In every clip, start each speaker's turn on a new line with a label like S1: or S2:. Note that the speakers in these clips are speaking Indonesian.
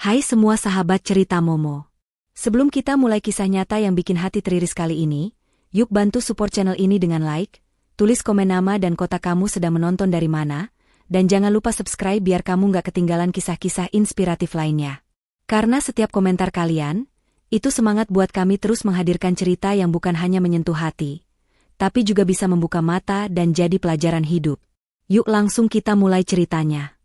S1: Hai semua sahabat cerita Momo. Sebelum kita mulai kisah nyata yang bikin hati teriris kali ini, yuk bantu support channel ini dengan like, tulis komen nama dan kota kamu sedang menonton dari mana, dan jangan lupa subscribe biar kamu nggak ketinggalan kisah-kisah inspiratif lainnya. Karena setiap komentar kalian, itu semangat buat kami terus menghadirkan cerita yang bukan hanya menyentuh hati, tapi juga bisa membuka mata dan jadi pelajaran hidup. Yuk langsung kita mulai ceritanya.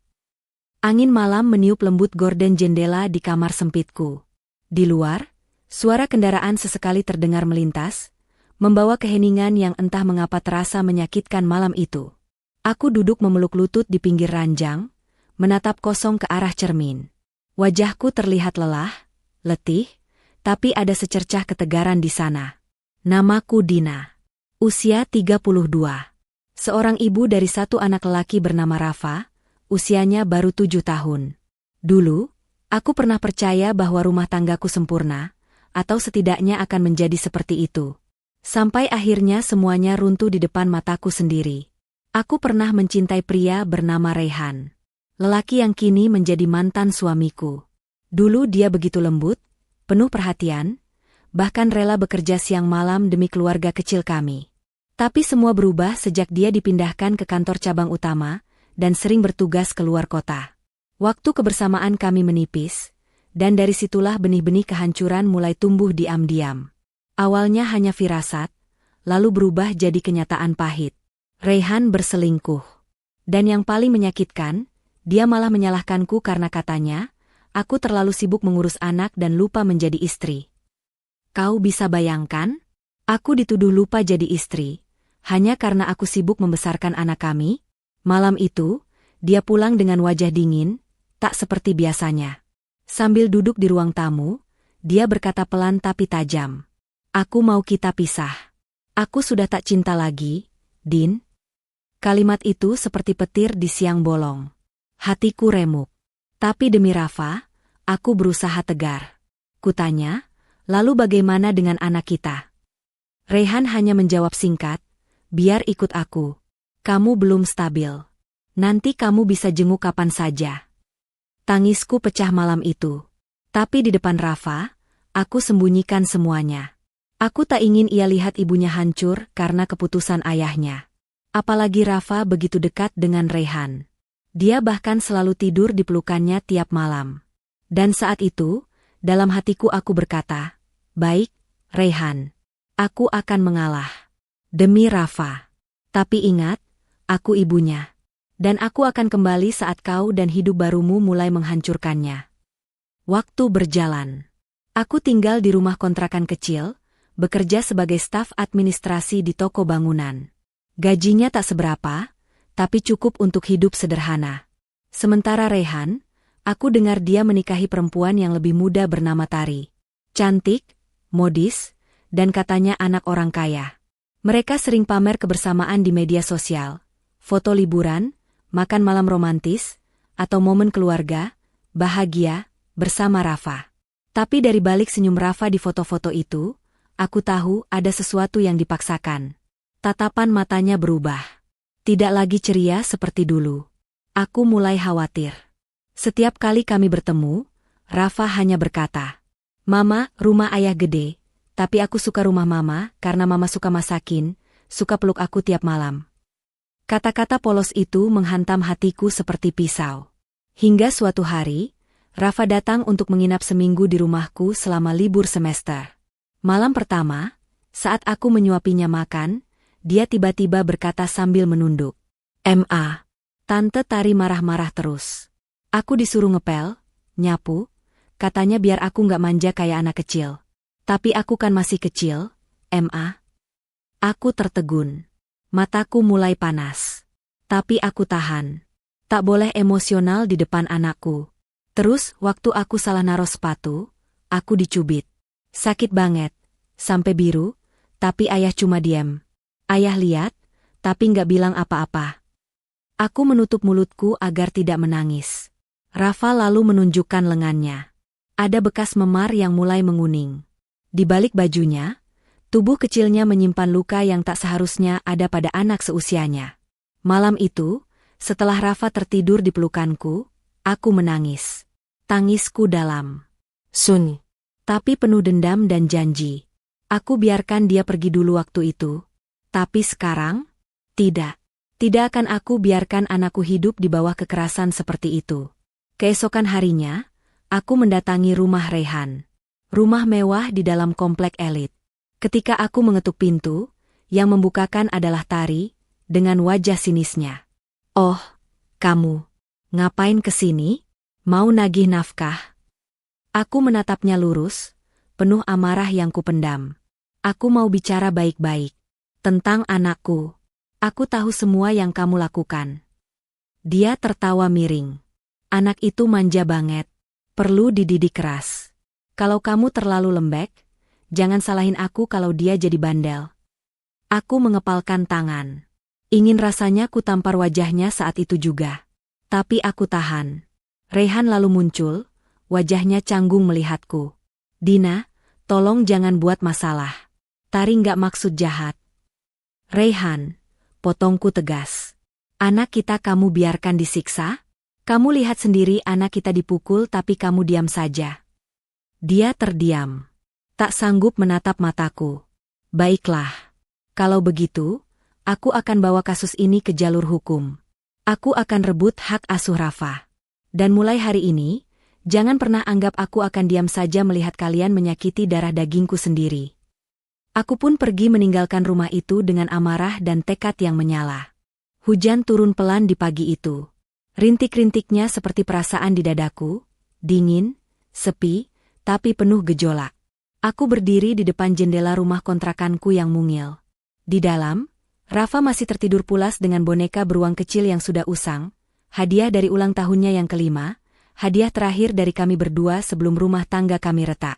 S1: Angin malam meniup lembut gorden jendela di kamar sempitku. Di luar, suara kendaraan sesekali terdengar melintas, membawa keheningan yang entah mengapa terasa menyakitkan malam itu. Aku duduk memeluk lutut di pinggir ranjang, menatap kosong ke arah cermin. Wajahku terlihat lelah, letih, tapi ada secercah ketegaran di sana. Namaku Dina. Usia 32. Seorang ibu dari satu anak lelaki bernama Rafa. Usianya baru 7 tahun. Dulu, aku pernah percaya bahwa rumah tanggaku sempurna, atau setidaknya akan menjadi seperti itu. Sampai akhirnya semuanya runtuh di depan mataku sendiri. Aku pernah mencintai pria bernama Rehan. Lelaki yang kini menjadi mantan suamiku. Dulu dia begitu lembut, penuh perhatian, bahkan rela bekerja siang malam demi keluarga kecil kami. Tapi semua berubah sejak dia dipindahkan ke kantor cabang utama, dan sering bertugas keluar kota. Waktu kebersamaan kami menipis, dan dari situlah benih-benih kehancuran mulai tumbuh diam-diam. Awalnya hanya firasat, lalu berubah jadi kenyataan pahit. Rehan berselingkuh. Dan yang paling menyakitkan, dia malah menyalahkanku karena katanya, aku terlalu sibuk mengurus anak dan lupa menjadi istri. Kau bisa bayangkan? Aku dituduh lupa jadi istri, hanya karena aku sibuk membesarkan anak kami. Malam itu, dia pulang dengan wajah dingin, tak seperti biasanya. Sambil duduk di ruang tamu, dia berkata pelan tapi tajam. Aku mau kita pisah. Aku sudah tak cinta lagi, Din. Kalimat itu seperti petir di siang bolong. Hatiku remuk. Tapi demi Rafa, aku berusaha tegar. Kutanya, lalu bagaimana dengan anak kita? Rehan hanya menjawab singkat, biar ikut aku. Kamu belum stabil. Nanti kamu bisa jenguk kapan saja. Tangisku pecah malam itu. Tapi di depan Rafa, aku sembunyikan semuanya. Aku tak ingin ia lihat ibunya hancur karena keputusan ayahnya. Apalagi Rafa begitu dekat dengan Rehan. Dia bahkan selalu tidur di pelukannya tiap malam. Dan saat itu, dalam hatiku aku berkata, baik, Rehan. Aku akan mengalah. Demi Rafa. Tapi ingat, aku ibunya. Dan aku akan kembali saat kau dan hidup barumu mulai menghancurkannya. Waktu berjalan. Aku tinggal di rumah kontrakan kecil, bekerja sebagai staf administrasi di toko bangunan. Gajinya tak seberapa, tapi cukup untuk hidup sederhana. Sementara Rehan, aku dengar dia menikahi perempuan yang lebih muda bernama Tari. Cantik, modis, dan katanya anak orang kaya. Mereka sering pamer kebersamaan di media sosial, foto liburan, makan malam romantis, atau momen keluarga, bahagia, bersama Rafa. Tapi dari balik senyum Rafa di foto-foto itu, aku tahu ada sesuatu yang dipaksakan. Tatapan matanya berubah. Tidak lagi ceria seperti dulu. Aku mulai khawatir. Setiap kali kami bertemu, Rafa hanya berkata, Mama, rumah ayah gede. Tapi aku suka rumah mama karena mama suka masakin, suka peluk aku tiap malam. Kata-kata polos itu menghantam hatiku seperti pisau. Hingga suatu hari, Rafa datang untuk menginap seminggu di rumahku selama libur semester. Malam pertama, saat aku menyuapinya makan, dia tiba-tiba berkata sambil menunduk. Ma, Tante Tari marah-marah terus. Aku disuruh ngepel, nyapu, katanya biar aku nggak manja kayak anak kecil. Tapi aku kan masih kecil, Ma. Aku tertegun. Mataku mulai panas. Tapi aku tahan. Tak boleh emosional di depan anakku. Terus, waktu aku salah naruh sepatu, aku dicubit. Sakit banget, sampai biru, tapi ayah cuma diam. Ayah lihat, tapi nggak bilang apa-apa. Aku menutup mulutku agar tidak menangis. Rafa lalu menunjukkan lengannya. Ada bekas memar yang mulai menguning. Di balik bajunya, tubuh kecilnya menyimpan luka yang tak seharusnya ada pada anak seusianya. Malam itu, setelah Rafa tertidur di pelukanku, aku menangis. Tangisku dalam. Sun. Tapi penuh dendam dan janji. Aku biarkan dia pergi dulu waktu itu. Tapi sekarang? Tidak. Tidak akan aku biarkan anakku hidup di bawah kekerasan seperti itu. Keesokan harinya, aku mendatangi rumah Rehan. Rumah mewah di dalam komplek elit. Ketika aku mengetuk pintu, yang membukakan adalah Tari, dengan wajah sinisnya. Oh, kamu. Ngapain kesini? Mau nagih nafkah? Aku menatapnya lurus, penuh amarah yang kupendam. Aku mau bicara baik-baik. Tentang anakku. Aku tahu semua yang kamu lakukan. Dia tertawa miring. Anak itu manja banget. Perlu dididik keras. Kalau kamu terlalu lembek, jangan salahin aku kalau dia jadi bandel. Aku mengepalkan tangan. Ingin rasanya ku tampar wajahnya saat itu juga. Tapi aku tahan. Rehan lalu muncul, wajahnya canggung melihatku. Dina, tolong jangan buat masalah. Tari nggak maksud jahat. Rehan, potongku tegas. Anak kita kamu biarkan disiksa? Kamu lihat sendiri anak kita dipukul tapi kamu diam saja. Dia terdiam. Tak sanggup menatap mataku. Baiklah. Kalau begitu, aku akan bawa kasus ini ke jalur hukum. Aku akan rebut hak asuh Rafa. Dan mulai hari ini, jangan pernah anggap aku akan diam saja melihat kalian menyakiti darah dagingku sendiri. Aku pun pergi meninggalkan rumah itu dengan amarah dan tekad yang menyala. Hujan turun pelan di pagi itu. Rintik-rintiknya seperti perasaan di dadaku, dingin, sepi, tapi penuh gejolak. Aku berdiri di depan jendela rumah kontrakanku yang mungil. Di dalam, Rafa masih tertidur pulas dengan boneka beruang kecil yang sudah usang, hadiah dari ulang tahunnya yang kelima, hadiah terakhir dari kami berdua sebelum rumah tangga kami retak.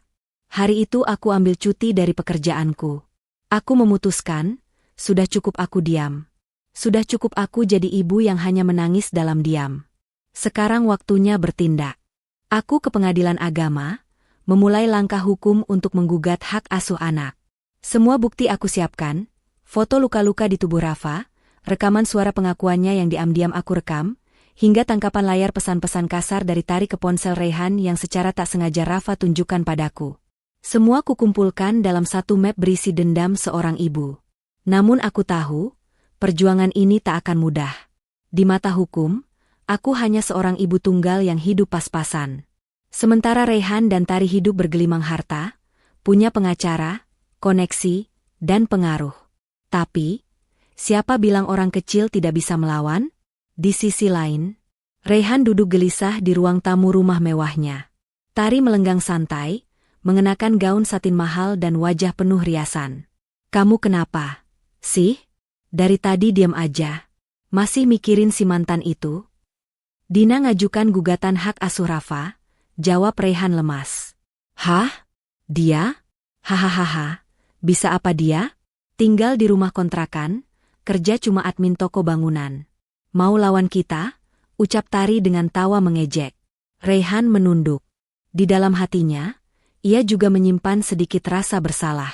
S1: Hari itu aku ambil cuti dari pekerjaanku. Aku memutuskan, sudah cukup aku diam. Sudah cukup aku jadi ibu yang hanya menangis dalam diam. Sekarang waktunya bertindak. Aku ke pengadilan agama, memulai langkah hukum untuk menggugat hak asuh anak. Semua bukti aku siapkan. Foto luka-luka di tubuh Rafa, rekaman suara pengakuannya yang diam-diam aku rekam, hingga tangkapan layar pesan-pesan kasar dari Tari ke ponsel Rehan yang secara tak sengaja Rafa tunjukkan padaku. Semua kukumpulkan dalam satu map berisi dendam seorang ibu. Namun aku tahu, perjuangan ini tak akan mudah. Di mata hukum, aku hanya seorang ibu tunggal yang hidup pas-pasan. Sementara Rehan dan Tari hidup bergelimang harta, punya pengacara, koneksi, dan pengaruh. Tapi, siapa bilang orang kecil tidak bisa melawan? Di sisi lain, Rehan duduk gelisah di ruang tamu rumah mewahnya. Tari melenggang santai, mengenakan gaun satin mahal dan wajah penuh riasan. Kamu kenapa, sih? Dari tadi diam aja. Masih mikirin si mantan itu? Dina ngajukan gugatan hak asuh Rafa, jawab Rehan lemas. Hah? Dia? Hahaha, bisa apa dia? Tinggal di rumah kontrakan, kerja cuma admin toko bangunan. Mau lawan kita? Ucap Tari dengan tawa mengejek. Rehan menunduk. Di dalam hatinya, ia juga menyimpan sedikit rasa bersalah.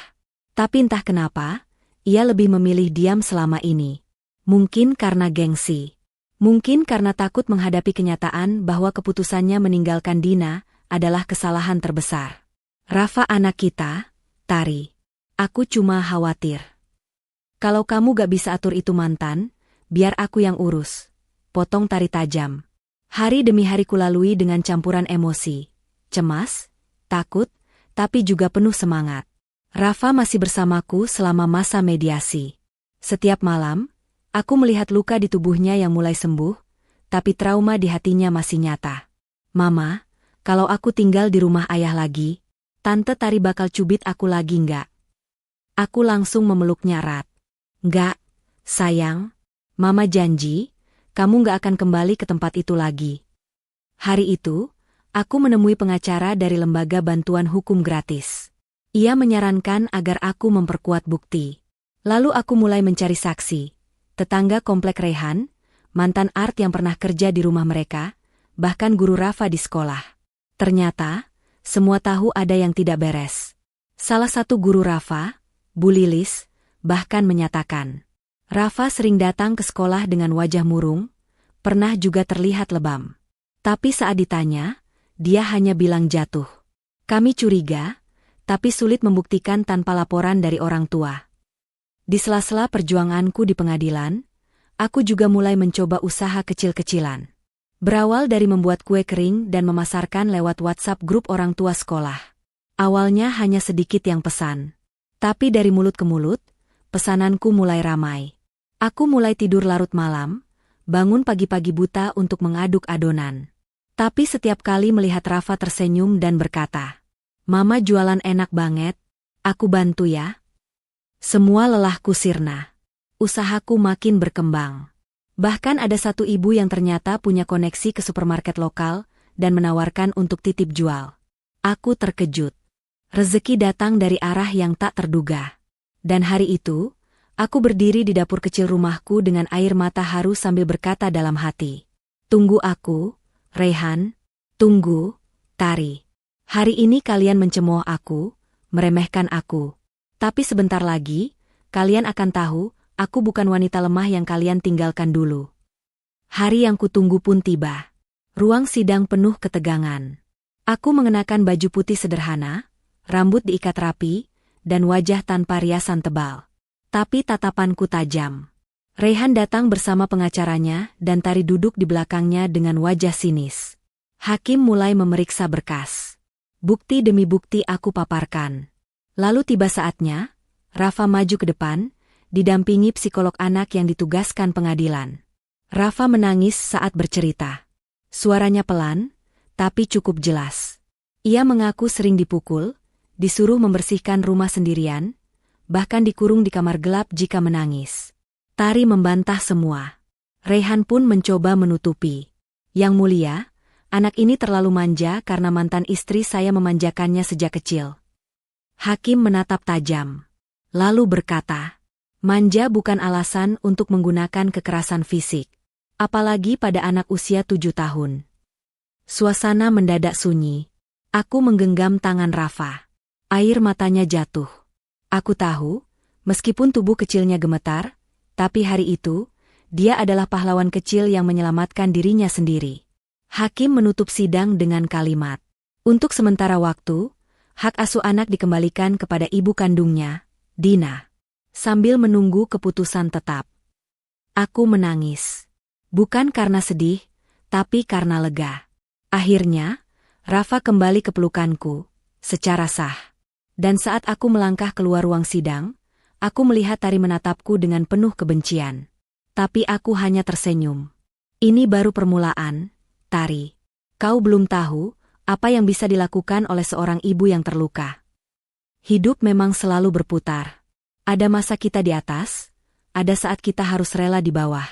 S1: Tapi entah kenapa, ia lebih memilih diam selama ini. Mungkin karena gengsi. Mungkin karena takut menghadapi kenyataan bahwa keputusannya meninggalkan Dina adalah kesalahan terbesar. Rafa anak kita, Tari. Aku cuma khawatir. Kalau kamu gak bisa atur itu mantan, biar aku yang urus. Potong Tari tajam. Hari demi hari kulalui dengan campuran emosi. Cemas, takut, tapi juga penuh semangat. Rafa masih bersamaku selama masa mediasi. Setiap malam, aku melihat luka di tubuhnya yang mulai sembuh, tapi trauma di hatinya masih nyata. Mama, kalau aku tinggal di rumah ayah lagi, Tante Tari bakal cubit aku lagi nggak? Aku langsung memeluknya erat. Nggak, sayang. Mama janji, kamu nggak akan kembali ke tempat itu lagi. Hari itu, aku menemui pengacara dari lembaga bantuan hukum gratis. Ia menyarankan agar aku memperkuat bukti. Lalu aku mulai mencari saksi. Tetangga komplek Rehan, mantan art yang pernah kerja di rumah mereka, bahkan guru Rafa di sekolah. Ternyata, semua tahu ada yang tidak beres. Salah satu guru Rafa, Bu Lilis, bahkan menyatakan, Rafa sering datang ke sekolah dengan wajah murung, pernah juga terlihat lebam. Tapi saat ditanya, Dia hanya bilang jatuh. Kami curiga, tapi sulit membuktikan tanpa laporan dari orang tua. Di sela-sela perjuanganku di pengadilan, aku juga mulai mencoba usaha kecil-kecilan. Berawal dari membuat kue kering dan memasarkan lewat WhatsApp grup orang tua sekolah. Awalnya hanya sedikit yang pesan. Tapi dari mulut ke mulut, pesananku mulai ramai. Aku mulai tidur larut malam, bangun pagi-pagi buta untuk mengaduk adonan. Tapi setiap kali melihat Rafa tersenyum dan berkata, "Mama jualan enak banget, aku bantu ya." Semua lelahku sirna. Usahaku makin berkembang. Bahkan ada satu ibu yang ternyata punya koneksi ke supermarket lokal dan menawarkan untuk titip jual. Aku terkejut. Rezeki datang dari arah yang tak terduga. Dan hari itu, aku berdiri di dapur kecil rumahku dengan air mata haru sambil berkata dalam hati, "Tunggu aku, Reyhan. Tunggu, Tari. Hari ini kalian mencemooh aku, meremehkan aku. Tapi sebentar lagi, kalian akan tahu, aku bukan wanita lemah yang kalian tinggalkan dulu." Hari yang kutunggu pun tiba. Ruang sidang penuh ketegangan. Aku mengenakan baju putih sederhana, rambut diikat rapi, dan wajah tanpa riasan tebal. Tapi tatapanku tajam. Reyhan datang bersama pengacaranya dan Tari duduk di belakangnya dengan wajah sinis. Hakim mulai memeriksa berkas. Bukti demi bukti aku paparkan. Lalu tiba saatnya, Rafa maju ke depan, didampingi psikolog anak yang ditugaskan pengadilan. Rafa menangis saat bercerita. Suaranya pelan, tapi cukup jelas. Ia mengaku sering dipukul, disuruh membersihkan rumah sendirian, bahkan dikurung di kamar gelap jika menangis. Tari membantah semua. Reyhan pun mencoba menutupi. "Yang mulia, anak ini terlalu manja karena mantan istri saya memanjakannya sejak kecil." Hakim menatap tajam. Lalu berkata, "Manja bukan alasan untuk menggunakan kekerasan fisik. Apalagi pada anak usia 7 tahun. Suasana mendadak sunyi. Aku menggenggam tangan Rafa. Air matanya jatuh. Aku tahu, meskipun tubuh kecilnya gemetar, tapi hari itu, dia adalah pahlawan kecil yang menyelamatkan dirinya sendiri. Hakim menutup sidang dengan kalimat, "Untuk sementara waktu, hak asuh anak dikembalikan kepada ibu kandungnya, Dina." Sambil menunggu keputusan tetap. Aku menangis. Bukan karena sedih, tapi karena lega. Akhirnya, Rafa kembali ke pelukanku, secara sah. Dan saat aku melangkah keluar ruang sidang, aku melihat Tari menatapku dengan penuh kebencian. Tapi aku hanya tersenyum. "Ini baru permulaan, Tari. Kau belum tahu apa yang bisa dilakukan oleh seorang ibu yang terluka. Hidup memang selalu berputar. Ada masa kita di atas, ada saat kita harus rela di bawah.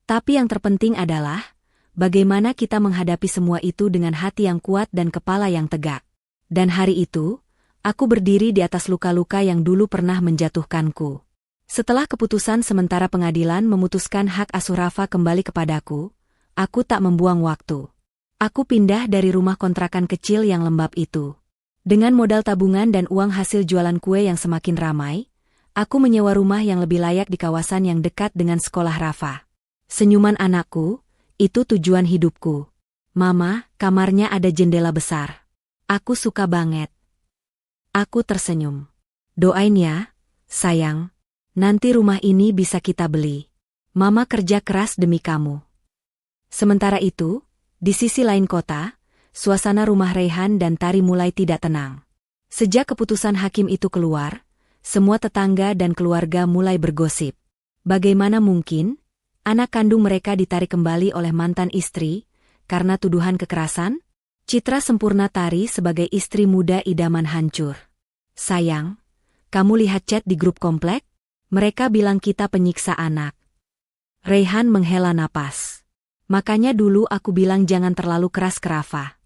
S1: Tapi yang terpenting adalah, bagaimana kita menghadapi semua itu dengan hati yang kuat dan kepala yang tegak." Dan hari itu, aku berdiri di atas luka-luka yang dulu pernah menjatuhkanku. Setelah keputusan sementara pengadilan memutuskan hak asuh Rafa kembali kepadaku, aku tak membuang waktu. Aku pindah dari rumah kontrakan kecil yang lembab itu. Dengan modal tabungan dan uang hasil jualan kue yang semakin ramai, aku menyewa rumah yang lebih layak di kawasan yang dekat dengan sekolah Rafa. Senyuman anakku, itu tujuan hidupku. "Mama, kamarnya ada jendela besar. Aku suka banget." Aku tersenyum. "Doain ya, sayang. Nanti rumah ini bisa kita beli. Mama kerja keras demi kamu." Sementara itu, di sisi lain kota, suasana rumah Reyhan dan Tari mulai tidak tenang. Sejak keputusan hakim itu keluar, semua tetangga dan keluarga mulai bergosip. Bagaimana mungkin anak kandung mereka ditarik kembali oleh mantan istri karena tuduhan kekerasan? Citra sempurna Tari sebagai istri muda idaman hancur. "Sayang, kamu lihat chat di grup komplek? Mereka bilang kita penyiksa anak." Reyhan menghela napas. "Makanya dulu aku bilang jangan terlalu keras ke Rafa."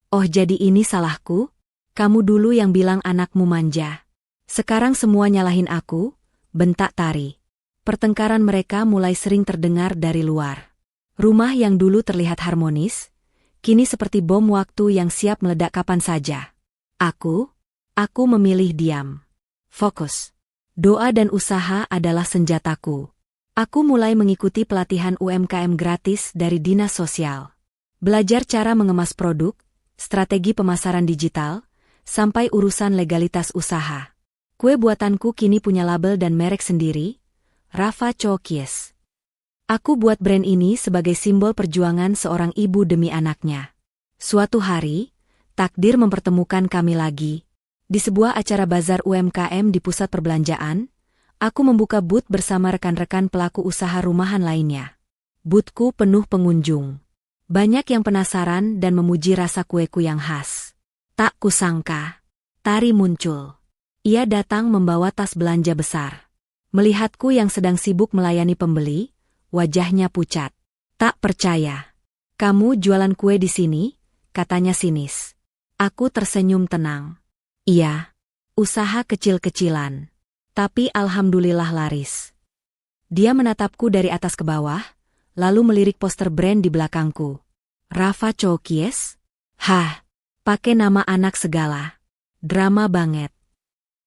S1: "Oh, jadi ini salahku? Kamu dulu yang bilang anakmu manja. Sekarang semua nyalahin aku?" bentak Tari. Pertengkaran mereka mulai sering terdengar dari luar. Rumah yang dulu terlihat harmonis, kini seperti bom waktu yang siap meledak kapan saja. Aku memilih diam. Fokus. Doa dan usaha adalah senjataku. Aku mulai mengikuti pelatihan UMKM gratis dari Dinas Sosial. Belajar cara mengemas produk, strategi pemasaran digital, sampai urusan legalitas usaha. Kue buatanku kini punya label dan merek sendiri, Rafa Chokies. Aku buat brand ini sebagai simbol perjuangan seorang ibu demi anaknya. Suatu hari, takdir mempertemukan kami lagi. Di sebuah acara bazar UMKM di pusat perbelanjaan, aku membuka booth bersama rekan-rekan pelaku usaha rumahan lainnya. Boothku penuh pengunjung. Banyak yang penasaran dan memuji rasa kueku yang khas. Tak kusangka, Tari muncul. Ia datang membawa tas belanja besar. Melihatku yang sedang sibuk melayani pembeli, wajahnya pucat. Tak percaya. Kamu jualan kue di sini? Katanya sinis. Aku tersenyum tenang. Iya, usaha kecil-kecilan. Tapi alhamdulillah laris. Dia menatapku dari atas ke bawah, lalu melirik poster brand di belakangku. Rafa Chokies? Hah, pakai nama anak segala. Drama banget.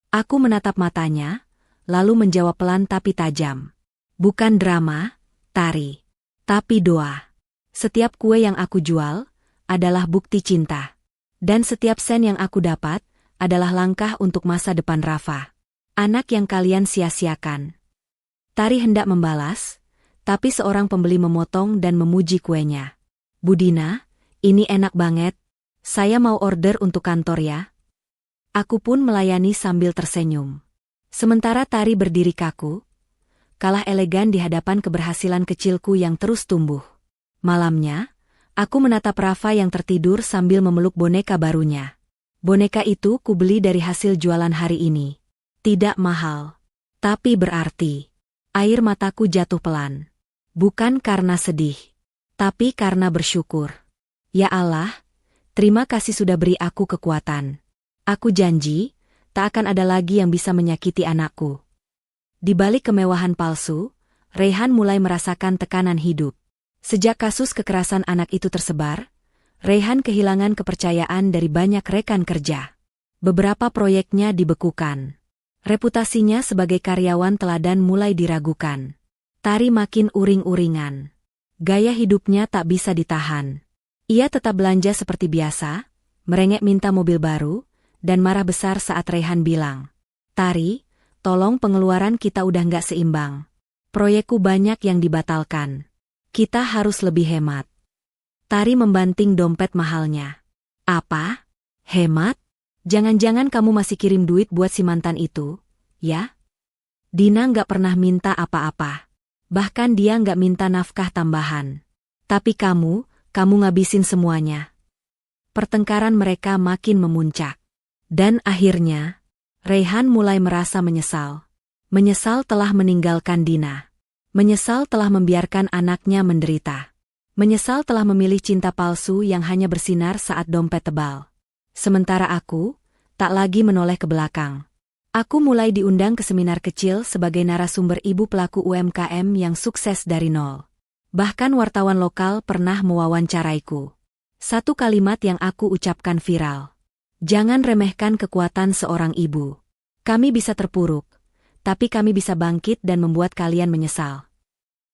S1: Aku menatap matanya, lalu menjawab pelan tapi tajam. Bukan drama, Tari. Tapi doa. Setiap kue yang aku jual adalah bukti cinta. Dan setiap sen yang aku dapat adalah langkah untuk masa depan Rafa. Anak yang kalian sia-siakan. Tari hendak membalas, tapi seorang pembeli memotong dan memuji kuenya. Budina, ini enak banget. Saya mau order untuk kantor ya. Aku pun melayani sambil tersenyum. Sementara Tari berdiri kaku, kalah elegan di hadapan keberhasilan kecilku yang terus tumbuh. Malamnya, aku menatap Rafa yang tertidur sambil memeluk boneka barunya. Boneka itu kubeli dari hasil jualan hari ini. Tidak mahal. Tapi berarti. Air mataku jatuh pelan. Bukan karena sedih. Tapi karena bersyukur. Ya Allah, terima kasih sudah beri aku kekuatan. Aku janji, tak akan ada lagi yang bisa menyakiti anakku. Di balik kemewahan palsu, Rehan mulai merasakan tekanan hidup. Sejak kasus kekerasan anak itu tersebar, Rehan kehilangan kepercayaan dari banyak rekan kerja. Beberapa proyeknya dibekukan. Reputasinya sebagai karyawan teladan mulai diragukan. Tari makin uring-uringan. Gaya hidupnya tak bisa ditahan. Ia tetap belanja seperti biasa, merengek minta mobil baru, dan marah besar saat Rehan bilang, Tari, tolong pengeluaran kita udah nggak seimbang. Proyekku banyak yang dibatalkan. Kita harus lebih hemat. Tari membanting dompet mahalnya. Apa? Hemat? Jangan-jangan kamu masih kirim duit buat si mantan itu, ya? Dina nggak pernah minta apa-apa. Bahkan dia nggak minta nafkah tambahan. Tapi kamu ngabisin semuanya. Pertengkaran mereka makin memuncak. Dan akhirnya, Rehan mulai merasa menyesal. Menyesal telah meninggalkan Dina. Menyesal telah membiarkan anaknya menderita. Menyesal telah memilih cinta palsu yang hanya bersinar saat dompet tebal. Sementara aku, tak lagi menoleh ke belakang. Aku mulai diundang ke seminar kecil sebagai narasumber ibu pelaku UMKM yang sukses dari nol. Bahkan wartawan lokal pernah mewawancaraiku. Satu kalimat yang aku ucapkan viral. Jangan remehkan kekuatan seorang ibu. Kami bisa terpuruk, tapi kami bisa bangkit dan membuat kalian menyesal.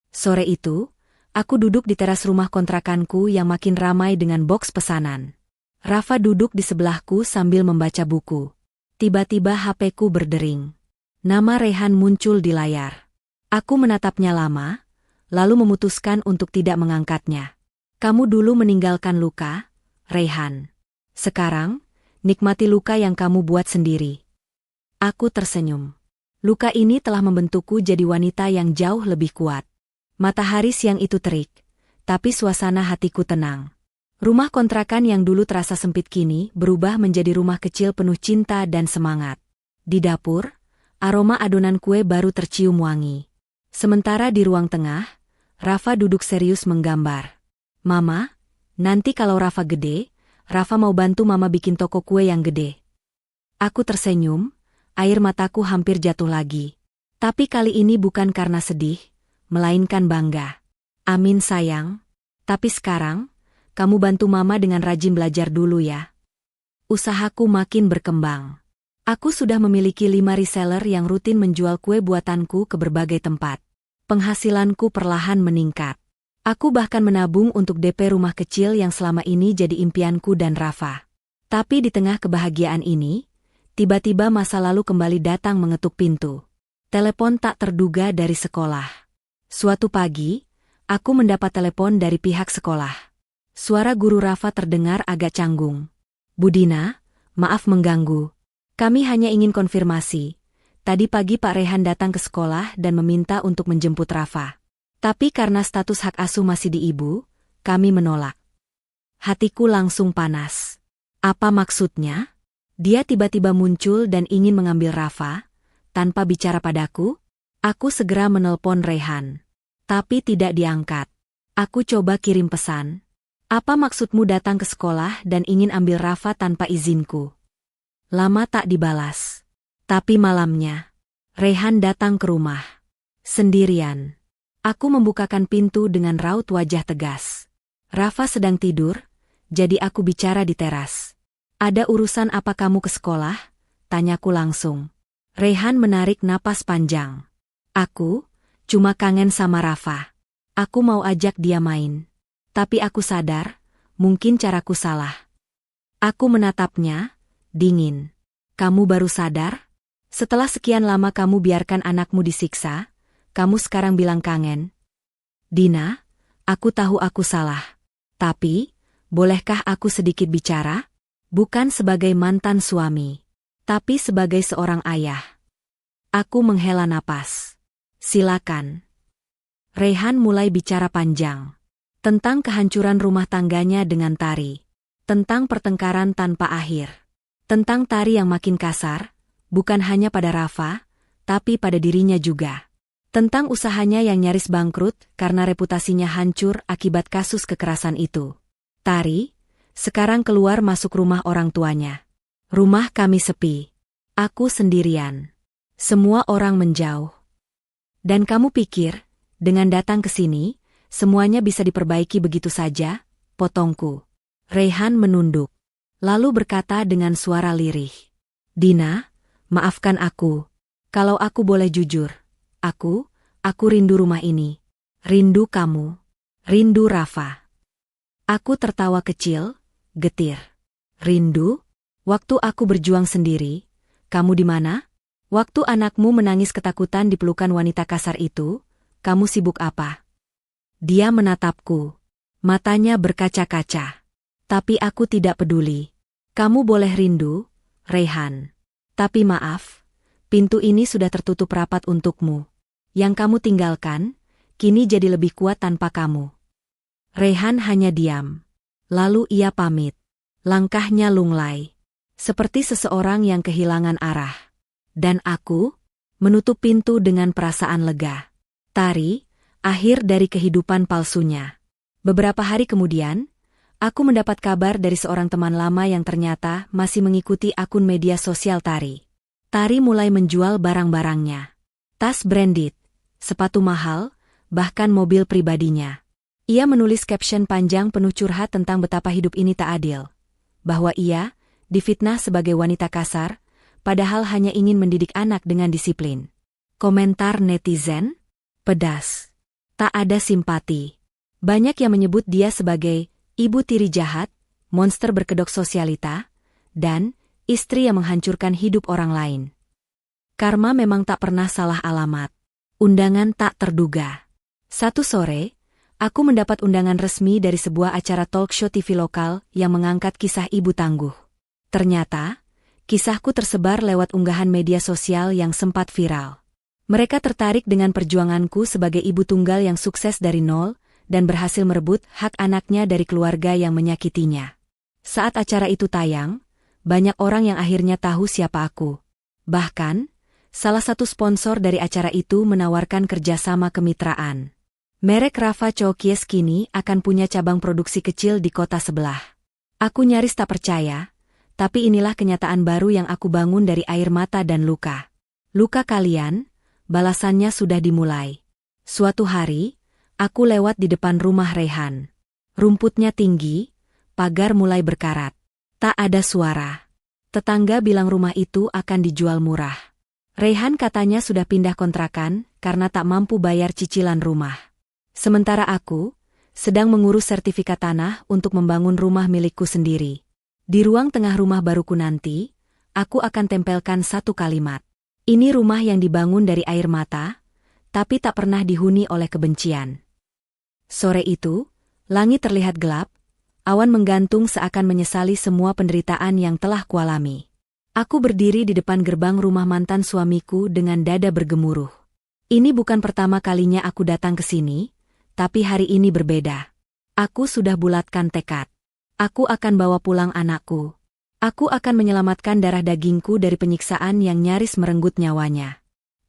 S1: Sore itu, aku duduk di teras rumah kontrakanku yang makin ramai dengan boks pesanan. Rafa duduk di sebelahku sambil membaca buku. Tiba-tiba HP-ku berdering. Nama Rehan muncul di layar. Aku menatapnya lama, lalu memutuskan untuk tidak mengangkatnya. Kamu dulu meninggalkan luka, Rehan. Sekarang, nikmati luka yang kamu buat sendiri. Aku tersenyum. Luka ini telah membentukku jadi wanita yang jauh lebih kuat. Matahari siang itu terik, tapi suasana hatiku tenang. Rumah kontrakan yang dulu terasa sempit kini berubah menjadi rumah kecil penuh cinta dan semangat. Di dapur, aroma adonan kue baru tercium wangi. Sementara di ruang tengah, Rafa duduk serius menggambar. Mama, nanti kalau Rafa gede, Rafa mau bantu Mama bikin toko kue yang gede. Aku tersenyum, air mataku hampir jatuh lagi. Tapi kali ini bukan karena sedih, melainkan bangga. Amin sayang. Tapi sekarang, kamu bantu Mama dengan rajin belajar dulu ya. Usahaku makin berkembang. Aku sudah memiliki 5 reseller yang rutin menjual kue buatanku ke berbagai tempat. Penghasilanku perlahan meningkat. Aku bahkan menabung untuk DP rumah kecil yang selama ini jadi impianku dan Rafa. Tapi di tengah kebahagiaan ini, tiba-tiba masa lalu kembali datang mengetuk pintu. Telepon tak terduga dari sekolah. Suatu pagi, aku mendapat telepon dari pihak sekolah. Suara guru Rafa terdengar agak canggung. Bu Dina, maaf mengganggu. Kami hanya ingin konfirmasi. Tadi pagi Pak Rehan datang ke sekolah dan meminta untuk menjemput Rafa. Tapi karena status hak asuh masih di ibu, kami menolak. Hatiku langsung panas. Apa maksudnya? Dia tiba-tiba muncul dan ingin mengambil Rafa, tanpa bicara padaku. Aku segera menelpon Rehan. Tapi tidak diangkat. Aku coba kirim pesan. Apa maksudmu datang ke sekolah dan ingin ambil Rafa tanpa izinku? Lama tak dibalas. Tapi malamnya, Rehan datang ke rumah. Sendirian. Aku membukakan pintu dengan raut wajah tegas. Rafa sedang tidur, jadi aku bicara di teras. Ada urusan apa kamu ke sekolah? Tanyaku langsung. Rehan menarik napas panjang. Aku cuma kangen sama Rafa. Aku mau ajak dia main. Tapi aku sadar, mungkin caraku salah. Aku menatapnya, dingin. Kamu baru sadar? Setelah sekian lama kamu biarkan anakmu disiksa, kamu sekarang bilang kangen. Dina, aku tahu aku salah. Tapi, bolehkah aku sedikit bicara? Bukan sebagai mantan suami, tapi sebagai seorang ayah. Aku menghela napas. Silakan. Rehan mulai bicara panjang. Tentang kehancuran rumah tangganya dengan Tari. Tentang pertengkaran tanpa akhir. Tentang Tari yang makin kasar, bukan hanya pada Rafa, tapi pada dirinya juga. Tentang usahanya yang nyaris bangkrut karena reputasinya hancur akibat kasus kekerasan itu. Tari, sekarang keluar masuk rumah orang tuanya. Rumah kami sepi. Aku sendirian. Semua orang menjauh. Dan kamu pikir, dengan datang ke sini, semuanya bisa diperbaiki begitu saja? Potongku. Rehan menunduk. Lalu berkata dengan suara lirih. Dina, maafkan aku. Kalau aku boleh jujur. Aku rindu rumah ini. Rindu kamu. Rindu Rafa. Aku tertawa kecil, getir. Rindu? Waktu aku berjuang sendiri, kamu di mana? Waktu anakmu menangis ketakutan di pelukan wanita kasar itu, kamu sibuk apa? Dia menatapku. Matanya berkaca-kaca. Tapi aku tidak peduli. Kamu boleh rindu, Rehan. Tapi maaf, pintu ini sudah tertutup rapat untukmu. Yang kamu tinggalkan, kini jadi lebih kuat tanpa kamu. Rehan hanya diam. Lalu ia pamit. Langkahnya lunglai. Seperti seseorang yang kehilangan arah. Dan aku menutup pintu dengan perasaan lega. Tari, akhir dari kehidupan palsunya. Beberapa hari kemudian, aku mendapat kabar dari seorang teman lama yang ternyata masih mengikuti akun media sosial Tari. Tari mulai menjual barang-barangnya. Tas branded, sepatu mahal, bahkan mobil pribadinya. Ia menulis caption panjang penuh curhat tentang betapa hidup ini tak adil. Bahwa ia difitnah sebagai wanita kasar, padahal hanya ingin mendidik anak dengan disiplin. Komentar netizen? Pedas. Tak ada simpati. Banyak yang menyebut dia sebagai ibu tiri jahat, monster berkedok sosialita, dan istri yang menghancurkan hidup orang lain. Karma memang tak pernah salah alamat. Undangan tak terduga. Satu sore, aku mendapat undangan resmi dari sebuah acara talk show TV lokal yang mengangkat kisah ibu tangguh. Ternyata, kisahku tersebar lewat unggahan media sosial yang sempat viral. Mereka tertarik dengan perjuanganku sebagai ibu tunggal yang sukses dari nol dan berhasil merebut hak anaknya dari keluarga yang menyakitinya. Saat acara itu tayang, banyak orang yang akhirnya tahu siapa aku. Bahkan, salah satu sponsor dari acara itu menawarkan kerjasama kemitraan. Merek Rafa Chokies kini akan punya cabang produksi kecil di kota sebelah. Aku nyaris tak percaya, tapi inilah kenyataan baru yang aku bangun dari air mata dan luka. Luka kalian, balasannya sudah dimulai. Suatu hari, aku lewat di depan rumah Rehan. Rumputnya tinggi, pagar mulai berkarat. Tak ada suara. Tetangga bilang rumah itu akan dijual murah. Rehan katanya sudah pindah kontrakan karena tak mampu bayar cicilan rumah. Sementara aku, sedang mengurus sertifikat tanah untuk membangun rumah milikku sendiri. Di ruang tengah rumah baruku nanti, aku akan tempelkan satu kalimat. Ini rumah yang dibangun dari air mata, tapi tak pernah dihuni oleh kebencian. Sore itu, langit terlihat gelap, awan menggantung seakan menyesali semua penderitaan yang telah kualami. Aku berdiri di depan gerbang rumah mantan suamiku dengan dada bergemuruh. Ini bukan pertama kalinya aku datang ke sini, tapi hari ini berbeda. Aku sudah bulatkan tekad. Aku akan bawa pulang anakku. Aku akan menyelamatkan darah dagingku dari penyiksaan yang nyaris merenggut nyawanya.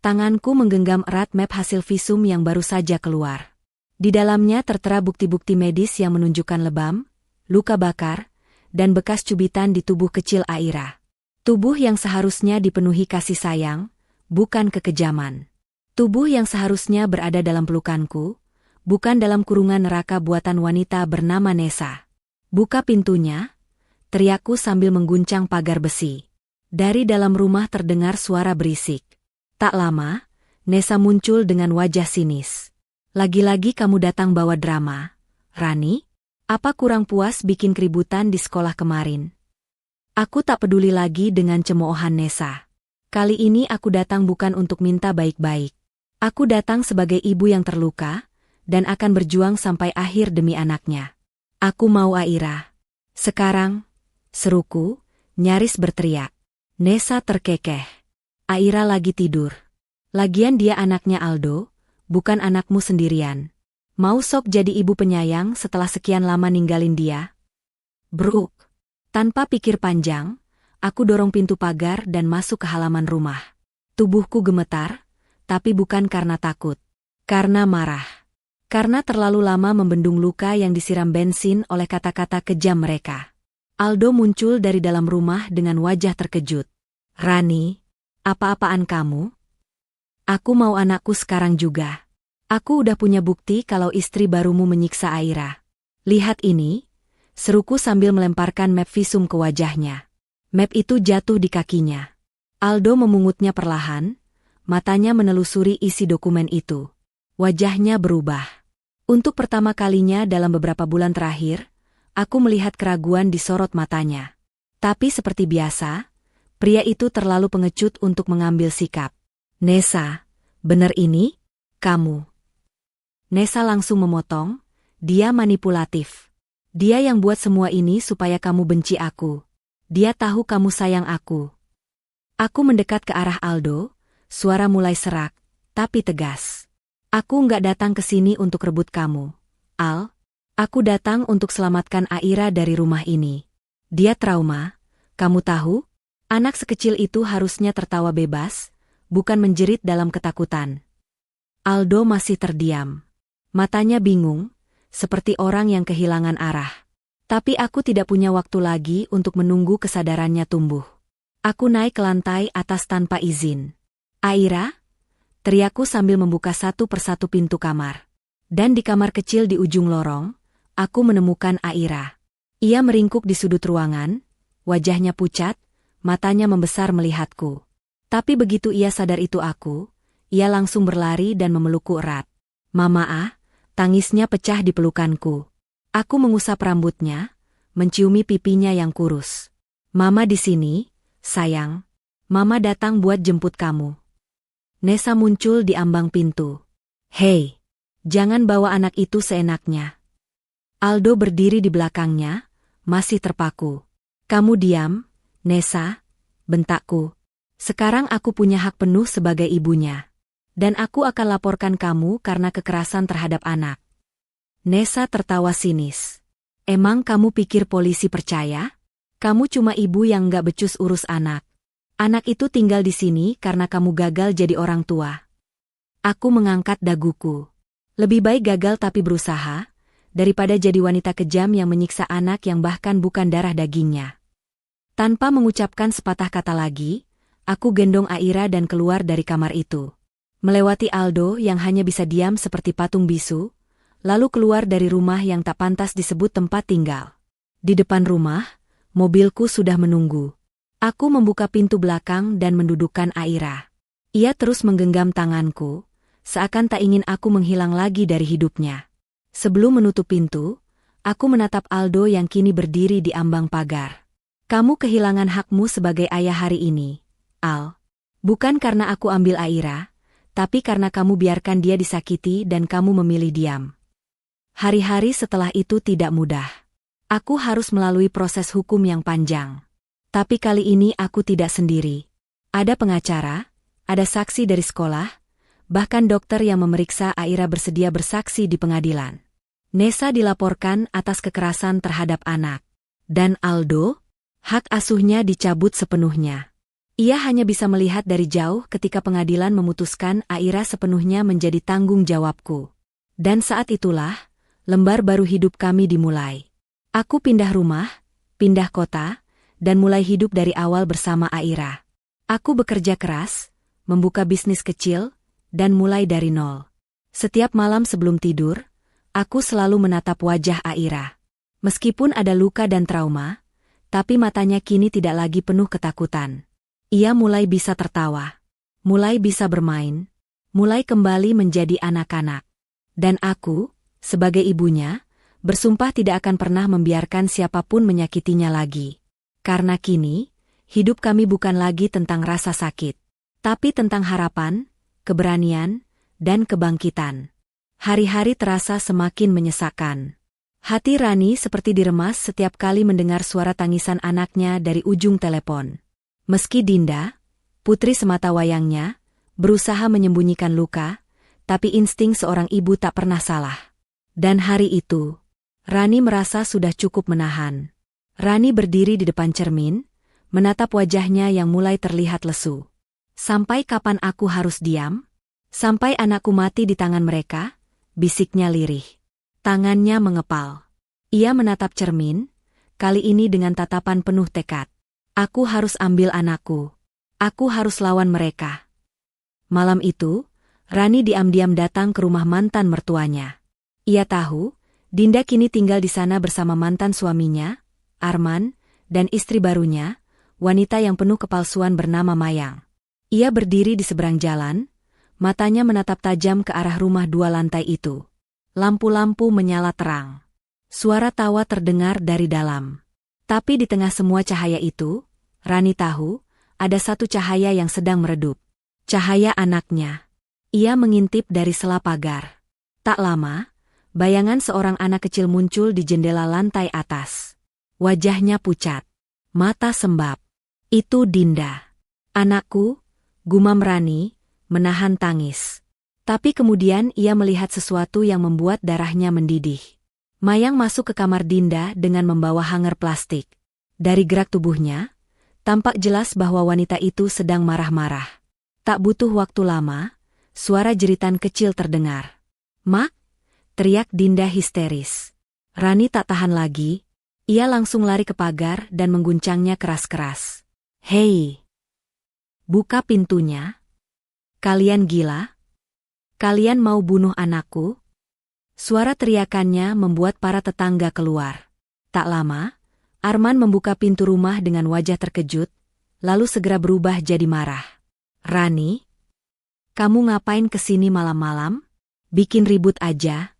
S1: Tanganku menggenggam erat map hasil visum yang baru saja keluar. Di dalamnya tertera bukti-bukti medis yang menunjukkan lebam, luka bakar, dan bekas cubitan di tubuh kecil Aira. Tubuh yang seharusnya dipenuhi kasih sayang, bukan kekejaman. Tubuh yang seharusnya berada dalam pelukanku, bukan dalam kurungan neraka buatan wanita bernama Nessa. Buka pintunya, teriakku sambil mengguncang pagar besi. Dari dalam rumah terdengar suara berisik. Tak lama, Nessa muncul dengan wajah sinis. Lagi-lagi kamu datang bawa drama, Rani? Apa kurang puas bikin keributan di sekolah kemarin? Aku tak peduli lagi dengan cemoohan Nessa. Kali ini aku datang bukan untuk minta baik-baik. Aku datang sebagai ibu yang terluka, dan akan berjuang sampai akhir demi anaknya. Aku mau Aira. Sekarang, seruku, nyaris berteriak. Nessa terkekeh. Aira lagi tidur. Lagian dia anaknya Aldo, bukan anakmu sendirian. Mau sok jadi ibu penyayang setelah sekian lama ninggalin dia? Bruk. Tanpa pikir panjang, aku dorong pintu pagar dan masuk ke halaman rumah. Tubuhku gemetar, tapi bukan karena takut. Karena marah. Karena terlalu lama membendung luka yang disiram bensin oleh kata-kata kejam mereka. Aldo muncul dari dalam rumah dengan wajah terkejut. Rani, apa-apaan kamu? Aku mau anakku sekarang juga. Aku udah punya bukti kalau istri barumu menyiksa Aira. Lihat ini. Seruku sambil melemparkan map visum ke wajahnya. Map itu jatuh di kakinya. Aldo memungutnya perlahan, matanya menelusuri isi dokumen itu. Wajahnya berubah. Untuk pertama kalinya dalam beberapa bulan terakhir, aku melihat keraguan di sorot matanya. Tapi seperti biasa, pria itu terlalu pengecut untuk mengambil sikap. Nessa, bener ini? Kamu. Nessa langsung memotong, dia manipulatif. Dia yang buat semua ini supaya kamu benci aku. Dia tahu kamu sayang aku. Aku mendekat ke arah Aldo, suara mulai serak, tapi tegas. Aku nggak datang ke sini untuk rebut kamu, Al. Aku datang untuk selamatkan Aira dari rumah ini. Dia trauma, kamu tahu? Anak sekecil itu harusnya tertawa bebas, bukan menjerit dalam ketakutan. Aldo masih terdiam. Matanya bingung, seperti orang yang kehilangan arah. Tapi aku tidak punya waktu lagi untuk menunggu kesadarannya tumbuh. Aku naik ke lantai atas tanpa izin. Aira? Teriakku sambil membuka satu persatu pintu kamar. Dan di kamar kecil di ujung lorong, aku menemukan Aira. Ia meringkuk di sudut ruangan, wajahnya pucat, matanya membesar melihatku. Tapi begitu ia sadar itu aku, ia langsung berlari dan memelukku erat. Mama ah. Tangisnya pecah di pelukanku. Aku mengusap rambutnya, menciumi pipinya yang kurus. Mama di sini, sayang. Mama datang buat jemput kamu. Nessa muncul di ambang pintu. Hei, jangan bawa anak itu seenaknya. Aldo berdiri di belakangnya, masih terpaku. Kamu diam, Nessa, bentakku. Sekarang aku punya hak penuh sebagai ibunya. Dan aku akan laporkan kamu karena kekerasan terhadap anak. Nessa tertawa sinis. Emang kamu pikir polisi percaya? Kamu cuma ibu yang nggak becus urus anak. Anak itu tinggal di sini karena kamu gagal jadi orang tua. Aku mengangkat daguku. Lebih baik gagal tapi berusaha, daripada jadi wanita kejam yang menyiksa anak yang bahkan bukan darah dagingnya. Tanpa mengucapkan sepatah kata lagi, aku gendong Aira dan keluar dari kamar itu. Melewati Aldo yang hanya bisa diam seperti patung bisu, lalu keluar dari rumah yang tak pantas disebut tempat tinggal. Di depan rumah, mobilku sudah menunggu. Aku membuka pintu belakang dan mendudukkan Aira. Ia terus menggenggam tanganku, seakan tak ingin aku menghilang lagi dari hidupnya. Sebelum menutup pintu, aku menatap Aldo yang kini berdiri di ambang pagar. Kamu kehilangan hakmu sebagai ayah hari ini, Al. Bukan karena aku ambil Aira, tapi karena kamu biarkan dia disakiti dan kamu memilih diam. Hari-hari setelah itu tidak mudah. Aku harus melalui proses hukum yang panjang. Tapi kali ini aku tidak sendiri. Ada pengacara, ada saksi dari sekolah, bahkan dokter yang memeriksa Aira bersedia bersaksi di pengadilan. Nessa dilaporkan atas kekerasan terhadap anak. Dan Aldo, hak asuhnya dicabut sepenuhnya. Ia hanya bisa melihat dari jauh ketika pengadilan memutuskan Aira sepenuhnya menjadi tanggung jawabku. Dan saat itulah, lembar baru hidup kami dimulai. Aku pindah rumah, pindah kota, dan mulai hidup dari awal bersama Aira. Aku bekerja keras, membuka bisnis kecil, dan mulai dari nol. Setiap malam sebelum tidur, aku selalu menatap wajah Aira. Meskipun ada luka dan trauma, tapi matanya kini tidak lagi penuh ketakutan. Ia mulai bisa tertawa, mulai bisa bermain, mulai kembali menjadi anak-anak. Dan aku, sebagai ibunya, bersumpah tidak akan pernah membiarkan siapapun menyakitinya lagi. Karena kini, hidup kami bukan lagi tentang rasa sakit, tapi tentang harapan, keberanian, dan kebangkitan. Hari-hari terasa semakin menyesakkan. Hati Rani seperti diremas setiap kali mendengar suara tangisan anaknya dari ujung telepon. Meski Dinda, putri semata wayangnya, berusaha menyembunyikan luka, tapi insting seorang ibu tak pernah salah. Dan hari itu, Rani merasa sudah cukup menahan. Rani berdiri di depan cermin, menatap wajahnya yang mulai terlihat lesu. Sampai kapan aku harus diam? Sampai anakku mati di tangan mereka? Bisiknya lirih. Tangannya mengepal. Ia menatap cermin, kali ini dengan tatapan penuh tekad. Aku harus ambil anakku. Aku harus lawan mereka. Malam itu, Rani diam-diam datang ke rumah mantan mertuanya. Ia tahu, Dinda kini tinggal di sana bersama mantan suaminya, Arman, dan istri barunya, wanita yang penuh kepalsuan bernama Mayang. Ia berdiri di seberang jalan, matanya menatap tajam ke arah rumah 2 lantai itu. Lampu-lampu menyala terang. Suara tawa terdengar dari dalam. Tapi di tengah semua cahaya itu, Rani tahu, ada satu cahaya yang sedang meredup. Cahaya anaknya. Ia mengintip dari sela pagar. Tak lama, bayangan seorang anak kecil muncul di jendela lantai atas. Wajahnya pucat. Mata sembab. Itu Dinda. Anakku, gumam Rani, menahan tangis. Tapi kemudian ia melihat sesuatu yang membuat darahnya mendidih. Mayang masuk ke kamar Dinda dengan membawa hanger plastik. Dari gerak tubuhnya, tampak jelas bahwa wanita itu sedang marah-marah. Tak butuh waktu lama, suara jeritan kecil terdengar. "Mak!" teriak Dinda histeris. Rani tak tahan lagi, ia langsung lari ke pagar dan mengguncangnya keras-keras. "Hei! Buka pintunya! Kalian gila? Kalian mau bunuh anakku?" Suara teriakannya membuat para tetangga keluar. Tak lama, Arman membuka pintu rumah dengan wajah terkejut, lalu segera berubah jadi marah. "Rani, kamu ngapain kesini malam-malam? Bikin ribut aja."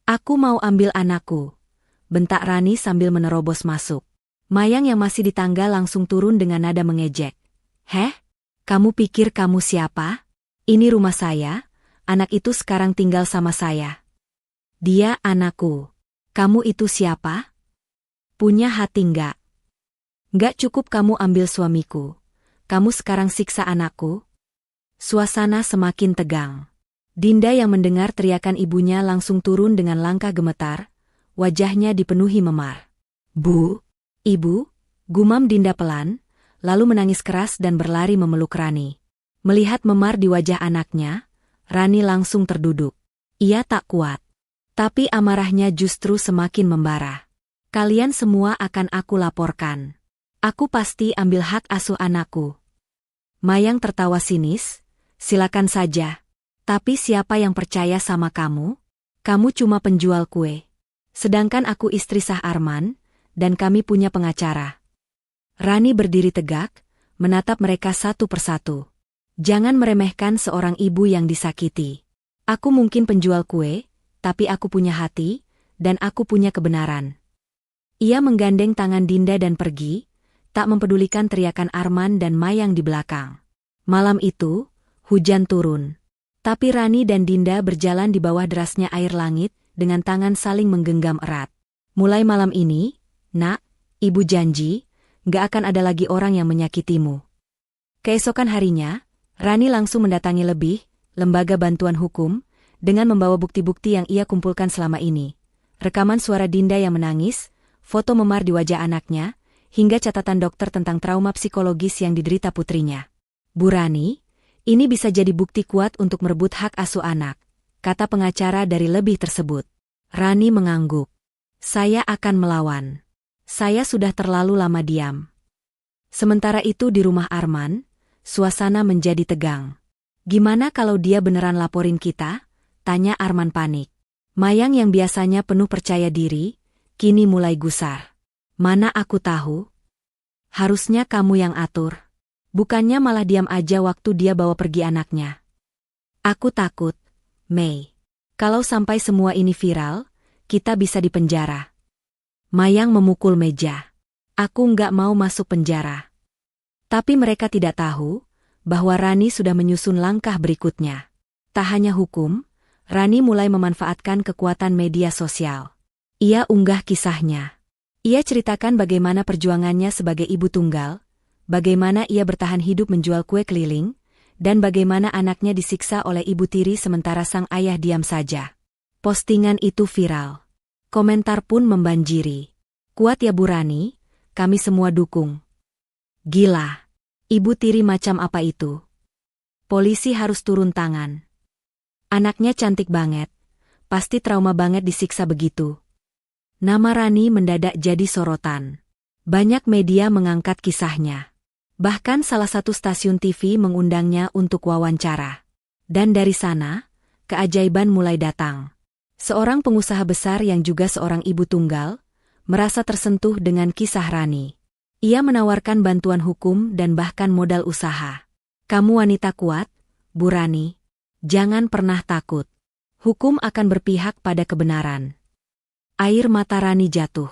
S1: "Aku mau ambil anakku," bentak Rani sambil menerobos masuk. Mayang yang masih di tangga langsung turun dengan nada mengejek. "Heh? Kamu pikir kamu siapa? Ini rumah saya, anak itu sekarang tinggal sama saya." "Dia anakku. Kamu itu siapa? Punya hati nggak? Nggak cukup kamu ambil suamiku. Kamu sekarang siksa anakku?" Suasana semakin tegang. Dinda yang mendengar teriakan ibunya langsung turun dengan langkah gemetar, wajahnya dipenuhi memar. "Bu, Ibu," gumam Dinda pelan, lalu menangis keras dan berlari memeluk Rani. Melihat memar di wajah anaknya, Rani langsung terduduk. Ia tak kuat. Tapi amarahnya justru semakin membara. "Kalian semua akan aku laporkan. Aku pasti ambil hak asuh anakku." Mayang tertawa sinis, "Silakan saja. Tapi siapa yang percaya sama kamu? Kamu cuma penjual kue. Sedangkan aku istri sah Arman, dan kami punya pengacara." Rani berdiri tegak, menatap mereka satu persatu. "Jangan meremehkan seorang ibu yang disakiti. Aku mungkin penjual kue, tapi aku punya hati, dan aku punya kebenaran. Ia menggandeng tangan Dinda dan pergi, tak mempedulikan teriakan Arman dan Mayang di belakang. Malam itu, hujan turun. Tapi Rani dan Dinda berjalan di bawah derasnya air langit, dengan tangan saling menggenggam erat. Mulai malam ini, Nak, Ibu janji, gak akan ada lagi orang yang menyakitimu. Keesokan harinya, Rani langsung mendatangi lembaga bantuan hukum, dengan membawa bukti-bukti yang ia kumpulkan selama ini. Rekaman suara Dinda yang menangis, foto memar di wajah anaknya, hingga catatan dokter tentang trauma psikologis yang diderita putrinya. Bu Rani, ini bisa jadi bukti kuat untuk merebut hak asuh anak, kata pengacara dari lebih tersebut. Rani mengangguk. Saya akan melawan. Saya sudah terlalu lama diam. Sementara itu di rumah Arman, suasana menjadi tegang. Gimana kalau dia beneran laporin kita? Tanya Arman panik. Mayang yang biasanya penuh percaya diri, kini mulai gusar. Mana aku tahu? Harusnya kamu yang atur. Bukannya malah diam aja waktu dia bawa pergi anaknya. Aku takut, Mei. Kalau sampai semua ini viral, kita bisa dipenjara. Mayang memukul meja. Aku nggak mau masuk penjara. Tapi mereka tidak tahu bahwa Rani sudah menyusun langkah berikutnya. Tak hanya hukum, Rani mulai memanfaatkan kekuatan media sosial. Ia unggah kisahnya. Ia ceritakan bagaimana perjuangannya sebagai ibu tunggal, bagaimana ia bertahan hidup menjual kue keliling, dan bagaimana anaknya disiksa oleh ibu tiri sementara sang ayah diam saja. Postingan itu viral. Komentar pun membanjiri. Kuat ya Bu Rani, kami semua dukung. Gila. Ibu tiri macam apa itu? Polisi harus turun tangan. Anaknya cantik banget. Pasti trauma banget disiksa begitu. Nama Rani mendadak jadi sorotan. Banyak media mengangkat kisahnya. Bahkan salah satu stasiun TV mengundangnya untuk wawancara. Dan dari sana, keajaiban mulai datang. Seorang pengusaha besar yang juga seorang ibu tunggal, merasa tersentuh dengan kisah Rani. Ia menawarkan bantuan hukum dan bahkan modal usaha. Kamu wanita kuat, Bu Rani. Jangan pernah takut. Hukum akan berpihak pada kebenaran. Air mata Rani jatuh.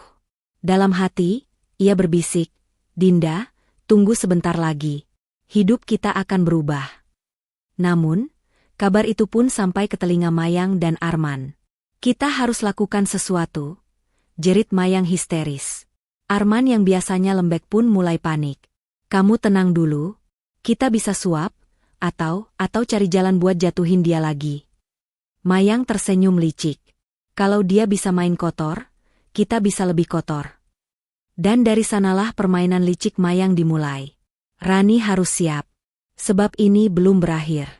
S1: Dalam hati, ia berbisik, Dinda, tunggu sebentar lagi. Hidup kita akan berubah. Namun, kabar itu pun sampai ke telinga Mayang dan Arman. Kita harus lakukan sesuatu, jerit Mayang histeris. Arman yang biasanya lembek pun mulai panik. Kamu tenang dulu, kita bisa suap, atau cari jalan buat jatuhin dia lagi. Mayang tersenyum licik. Kalau dia bisa main kotor, kita bisa lebih kotor. Dan dari sanalah permainan licik Mayang dimulai. Rani harus siap. Sebab ini belum berakhir.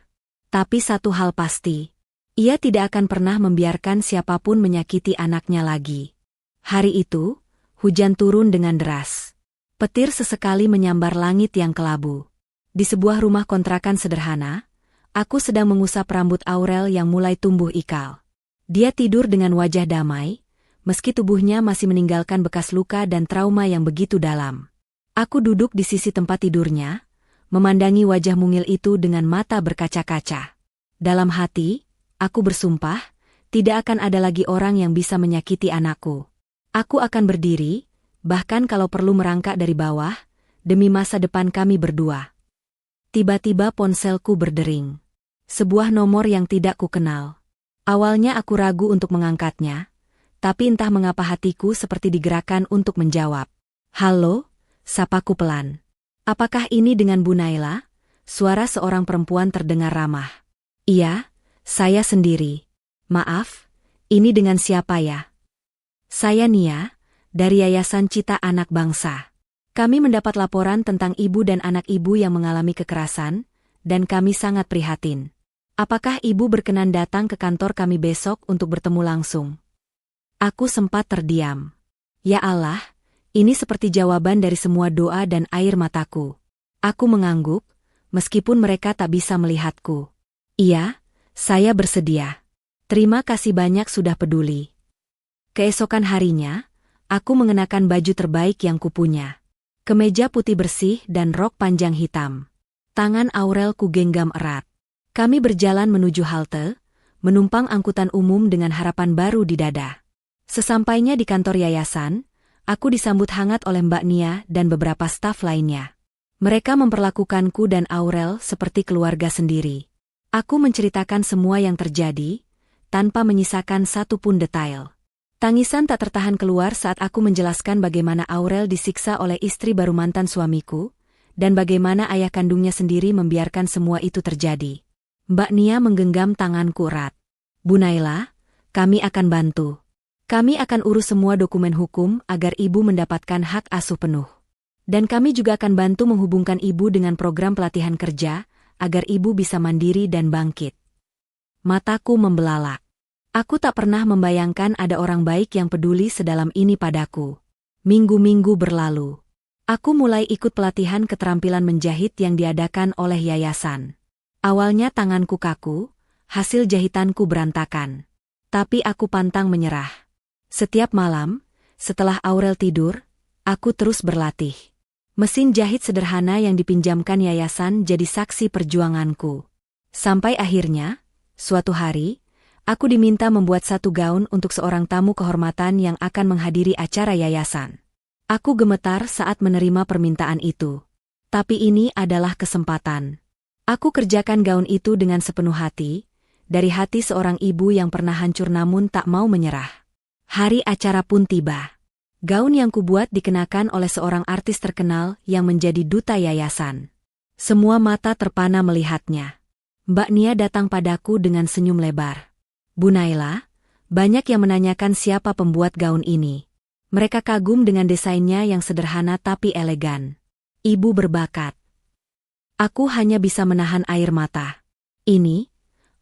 S1: Tapi satu hal pasti. Ia tidak akan pernah membiarkan siapapun menyakiti anaknya lagi. Hari itu, hujan turun dengan deras. Petir sesekali menyambar langit yang kelabu. Di sebuah rumah kontrakan sederhana, aku sedang mengusap rambut Aurel yang mulai tumbuh ikal. Dia tidur dengan wajah damai, meski tubuhnya masih meninggalkan bekas luka dan trauma yang begitu dalam. Aku duduk di sisi tempat tidurnya, memandangi wajah mungil itu dengan mata berkaca-kaca. Dalam hati, aku bersumpah, tidak akan ada lagi orang yang bisa menyakiti anakku. Aku akan berdiri, bahkan kalau perlu merangkak dari bawah, demi masa depan kami berdua. Tiba-tiba ponselku berdering. Sebuah nomor yang tidak kukenal. Awalnya aku ragu untuk mengangkatnya, tapi entah mengapa hatiku seperti digerakkan untuk menjawab. Halo, sapaku pelan. Apakah ini dengan Bu Naila? Suara seorang perempuan terdengar ramah. Iya, saya sendiri. Maaf, ini dengan siapa ya? Saya Nia, dari Yayasan Cita Anak Bangsa. Kami mendapat laporan tentang ibu dan anak ibu yang mengalami kekerasan, dan kami sangat prihatin. Apakah ibu berkenan datang ke kantor kami besok untuk bertemu langsung? Aku sempat terdiam. Ya Allah, ini seperti jawaban dari semua doa dan air mataku. Aku mengangguk, meskipun mereka tak bisa melihatku. Iya, saya bersedia. Terima kasih banyak sudah peduli. Keesokan harinya, aku mengenakan baju terbaik yang kupunya. Kemeja putih bersih dan rok panjang hitam. Tangan Aurel ku genggam erat. Kami berjalan menuju halte, menumpang angkutan umum dengan harapan baru di dada. Sesampainya di kantor yayasan, aku disambut hangat oleh Mbak Nia dan beberapa staf lainnya. Mereka memperlakukanku dan Aurel seperti keluarga sendiri. Aku menceritakan semua yang terjadi, tanpa menyisakan satu pun detail. Tangisan tak tertahan keluar saat aku menjelaskan bagaimana Aurel disiksa oleh istri baru mantan suamiku, dan bagaimana ayah kandungnya sendiri membiarkan semua itu terjadi. Mbak Nia menggenggam tanganku erat. "Bu Naila, kami akan bantu. Kami akan urus semua dokumen hukum agar ibu mendapatkan hak asuh penuh. Dan kami juga akan bantu menghubungkan ibu dengan program pelatihan kerja, agar ibu bisa mandiri dan bangkit." Mataku membelalak. Aku tak pernah membayangkan ada orang baik yang peduli sedalam ini padaku. Minggu-minggu berlalu. Aku mulai ikut pelatihan keterampilan menjahit yang diadakan oleh yayasan. Awalnya tanganku kaku, hasil jahitanku berantakan. Tapi aku pantang menyerah. Setiap malam, setelah Aurel tidur, aku terus berlatih. Mesin jahit sederhana yang dipinjamkan yayasan jadi saksi perjuanganku. Sampai akhirnya, suatu hari, aku diminta membuat satu gaun untuk seorang tamu kehormatan yang akan menghadiri acara yayasan. Aku gemetar saat menerima permintaan itu. Tapi ini adalah kesempatan. Aku kerjakan gaun itu dengan sepenuh hati, dari hati seorang ibu yang pernah hancur namun tak mau menyerah. Hari acara pun tiba. Gaun yang kubuat dikenakan oleh seorang artis terkenal yang menjadi duta yayasan. Semua mata terpana melihatnya. Mbak Nia datang padaku dengan senyum lebar. "Bu Naila, banyak yang menanyakan siapa pembuat gaun ini. Mereka kagum dengan desainnya yang sederhana tapi elegan. Ibu berbakat." Aku hanya bisa menahan air mata. Ini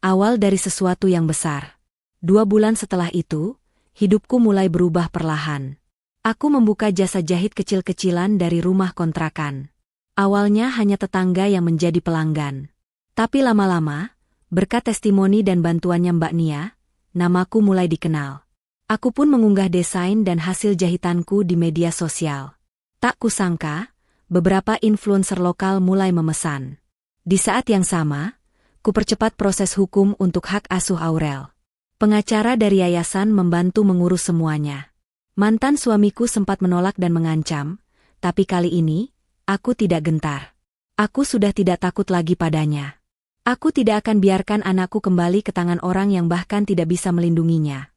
S1: awal dari sesuatu yang besar. 2 bulan setelah itu, hidupku mulai berubah perlahan. Aku membuka jasa jahit kecil-kecilan dari rumah kontrakan. Awalnya hanya tetangga yang menjadi pelanggan. Tapi lama-lama, berkat testimoni dan bantuannya Mbak Nia, namaku mulai dikenal. Aku pun mengunggah desain dan hasil jahitanku di media sosial. Tak kusangka, beberapa influencer lokal mulai memesan. Di saat yang sama, kupercepat proses hukum untuk hak asuh Aurel. Pengacara dari yayasan membantu mengurus semuanya. Mantan suamiku sempat menolak dan mengancam, tapi kali ini, aku tidak gentar. Aku sudah tidak takut lagi padanya. Aku tidak akan biarkan anakku kembali ke tangan orang yang bahkan tidak bisa melindunginya.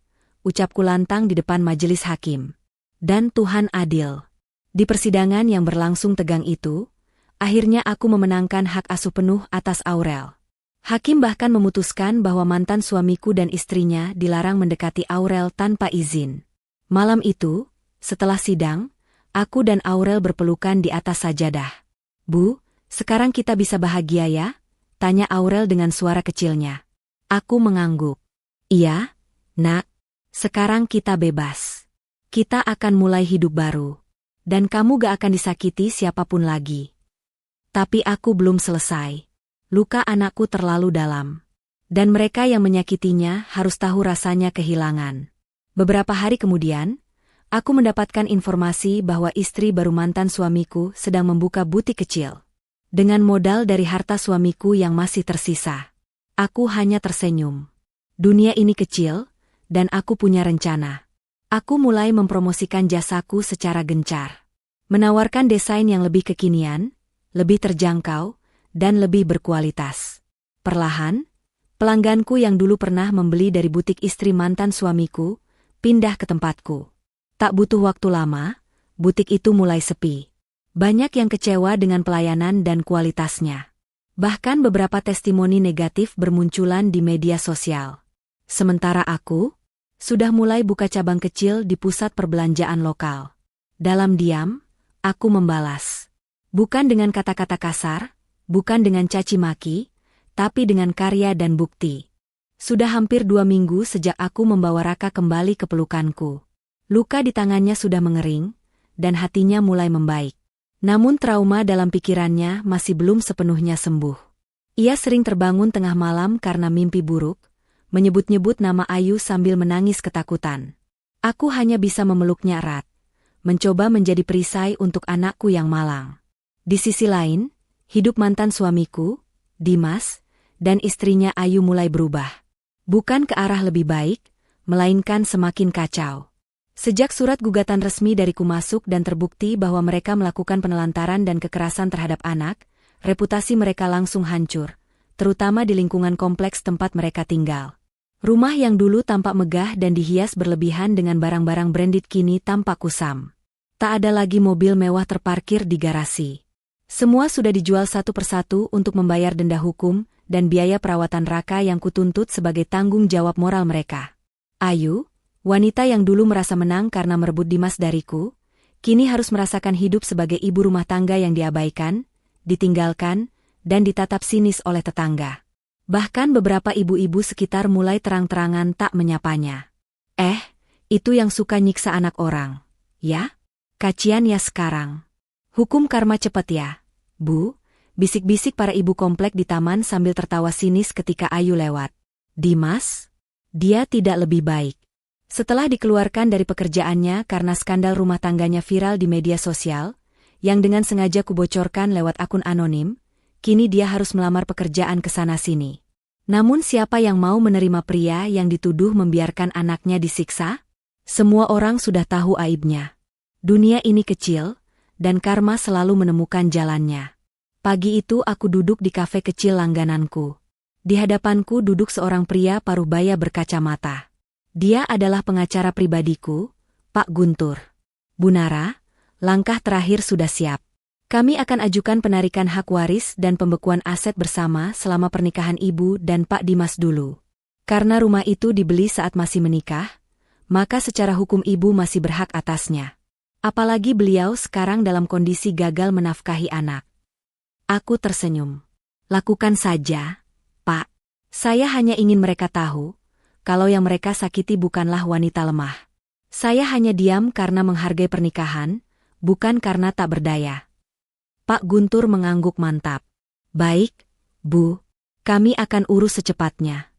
S1: Ucapku lantang di depan majelis hakim. Dan Tuhan adil. Di persidangan yang berlangsung tegang itu, akhirnya aku memenangkan hak asuh penuh atas Aurel. Hakim bahkan memutuskan bahwa mantan suamiku dan istrinya dilarang mendekati Aurel tanpa izin. Malam itu, setelah sidang, aku dan Aurel berpelukan di atas sajadah. "Bu, sekarang kita bisa bahagia ya?" tanya Aurel dengan suara kecilnya. Aku mengangguk. "Iya, Nak. Sekarang kita bebas. Kita akan mulai hidup baru. Dan kamu gak akan disakiti siapapun lagi." Tapi aku belum selesai. Luka anakku terlalu dalam. Dan mereka yang menyakitinya harus tahu rasanya kehilangan. Beberapa hari kemudian, aku mendapatkan informasi bahwa istri baru mantan suamiku sedang membuka butik kecil. Dengan modal dari harta suamiku yang masih tersisa. Aku hanya tersenyum. Dunia ini kecil, dan aku punya rencana. Aku mulai mempromosikan jasaku secara gencar. Menawarkan desain yang lebih kekinian, lebih terjangkau, dan lebih berkualitas. Perlahan, pelangganku yang dulu pernah membeli dari butik istri mantan suamiku, pindah ke tempatku. Tak butuh waktu lama, butik itu mulai sepi. Banyak yang kecewa dengan pelayanan dan kualitasnya. Bahkan beberapa testimoni negatif bermunculan di media sosial. Sementara aku, sudah mulai buka cabang kecil di pusat perbelanjaan lokal. Dalam diam, aku membalas. Bukan dengan kata-kata kasar, bukan dengan caci maki, tapi dengan karya dan bukti. Sudah hampir 2 minggu sejak aku membawa Raka kembali ke pelukanku. Luka di tangannya sudah mengering, dan hatinya mulai membaik. Namun trauma dalam pikirannya masih belum sepenuhnya sembuh. Ia sering terbangun tengah malam karena mimpi buruk, menyebut-nyebut nama Ayu sambil menangis ketakutan. Aku hanya bisa memeluknya erat, mencoba menjadi perisai untuk anakku yang malang. Di sisi lain, hidup mantan suamiku, Dimas, dan istrinya Ayu mulai berubah. Bukan ke arah lebih baik, melainkan semakin kacau. Sejak surat gugatan resmi dariku masuk dan terbukti bahwa mereka melakukan penelantaran dan kekerasan terhadap anak, reputasi mereka langsung hancur, terutama di lingkungan kompleks tempat mereka tinggal. Rumah yang dulu tampak megah dan dihias berlebihan dengan barang-barang branded kini tampak kusam. Tak ada lagi mobil mewah terparkir di garasi. Semua sudah dijual satu persatu untuk membayar denda hukum dan biaya perawatan Raka yang kutuntut sebagai tanggung jawab moral mereka. Ayu, wanita yang dulu merasa menang karena merebut Dimas dariku, kini harus merasakan hidup sebagai ibu rumah tangga yang diabaikan, ditinggalkan, dan ditatap sinis oleh tetangga. Bahkan beberapa ibu-ibu sekitar mulai terang-terangan tak menyapanya. Itu yang suka nyiksa anak orang, ya? Kacian ya sekarang. Hukum karma cepet ya, Bu, bisik-bisik para ibu komplek di taman sambil tertawa sinis ketika Ayu lewat. Dimas? Dia tidak lebih baik. Setelah dikeluarkan dari pekerjaannya karena skandal rumah tangganya viral di media sosial, yang dengan sengaja kubocorkan lewat akun anonim, kini dia harus melamar pekerjaan ke sana-sini. Namun siapa yang mau menerima pria yang dituduh membiarkan anaknya disiksa? Semua orang sudah tahu aibnya. Dunia ini kecil, dan karma selalu menemukan jalannya. Pagi itu aku duduk di kafe kecil langgananku. Di hadapanku duduk seorang pria paruh baya berkacamata. Dia adalah pengacara pribadiku, Pak Guntur. Bu Nara, langkah terakhir sudah siap. Kami akan ajukan penarikan hak waris dan pembekuan aset bersama selama pernikahan Ibu dan Pak Dimas dulu. Karena rumah itu dibeli saat masih menikah, maka secara hukum Ibu masih berhak atasnya. Apalagi beliau sekarang dalam kondisi gagal menafkahi anak. Aku tersenyum. Lakukan saja, Pak. Saya hanya ingin mereka tahu, kalau yang mereka sakiti bukanlah wanita lemah. Saya hanya diam karena menghargai pernikahan, bukan karena tak berdaya. Pak Guntur mengangguk mantap. Baik, Bu. Kami akan urus secepatnya.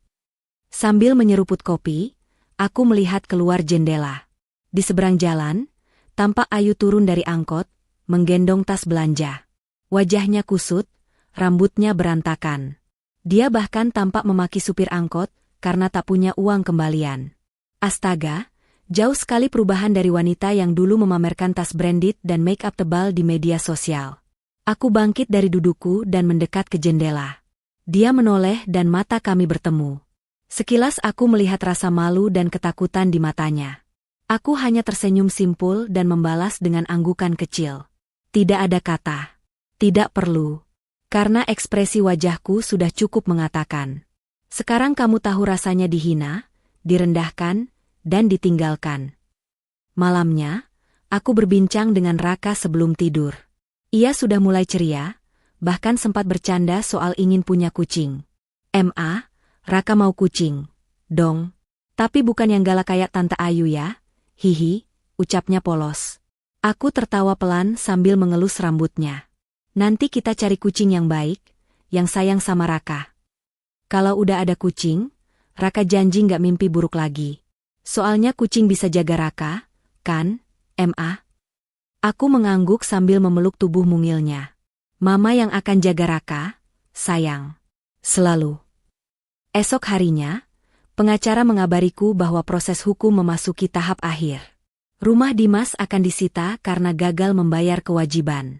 S1: Sambil menyeruput kopi, aku melihat keluar jendela. Di seberang jalan, tampak Ayu turun dari angkot, menggendong tas belanja. Wajahnya kusut, rambutnya berantakan. Dia bahkan tampak memaki supir angkot, karena tak punya uang kembalian. Astaga, jauh sekali perubahan dari wanita yang dulu memamerkan tas branded dan make up tebal di media sosial. Aku bangkit dari dudukku dan mendekat ke jendela. Dia menoleh dan mata kami bertemu. Sekilas aku melihat rasa malu dan ketakutan di matanya. Aku hanya tersenyum simpul dan membalas dengan anggukan kecil. Tidak ada kata. Tidak perlu. Karena ekspresi wajahku sudah cukup mengatakan. Sekarang kamu tahu rasanya dihina, direndahkan, dan ditinggalkan. Malamnya, aku berbincang dengan Raka sebelum tidur. Ia sudah mulai ceria, bahkan sempat bercanda soal ingin punya kucing. Raka mau kucing. Dong. Tapi bukan yang galak kayak Tante Ayu ya. Hihi, ucapnya polos. Aku tertawa pelan sambil mengelus rambutnya. Nanti kita cari kucing yang baik, yang sayang sama Raka. Kalau udah ada kucing, Raka janji nggak mimpi buruk lagi. Soalnya kucing bisa jaga Raka, kan, Aku mengangguk sambil memeluk tubuh mungilnya. Mama yang akan jaga Raka, sayang. Selalu. Esok harinya, pengacara mengabariku bahwa proses hukum memasuki tahap akhir. Rumah Dimas akan disita karena gagal membayar kewajiban.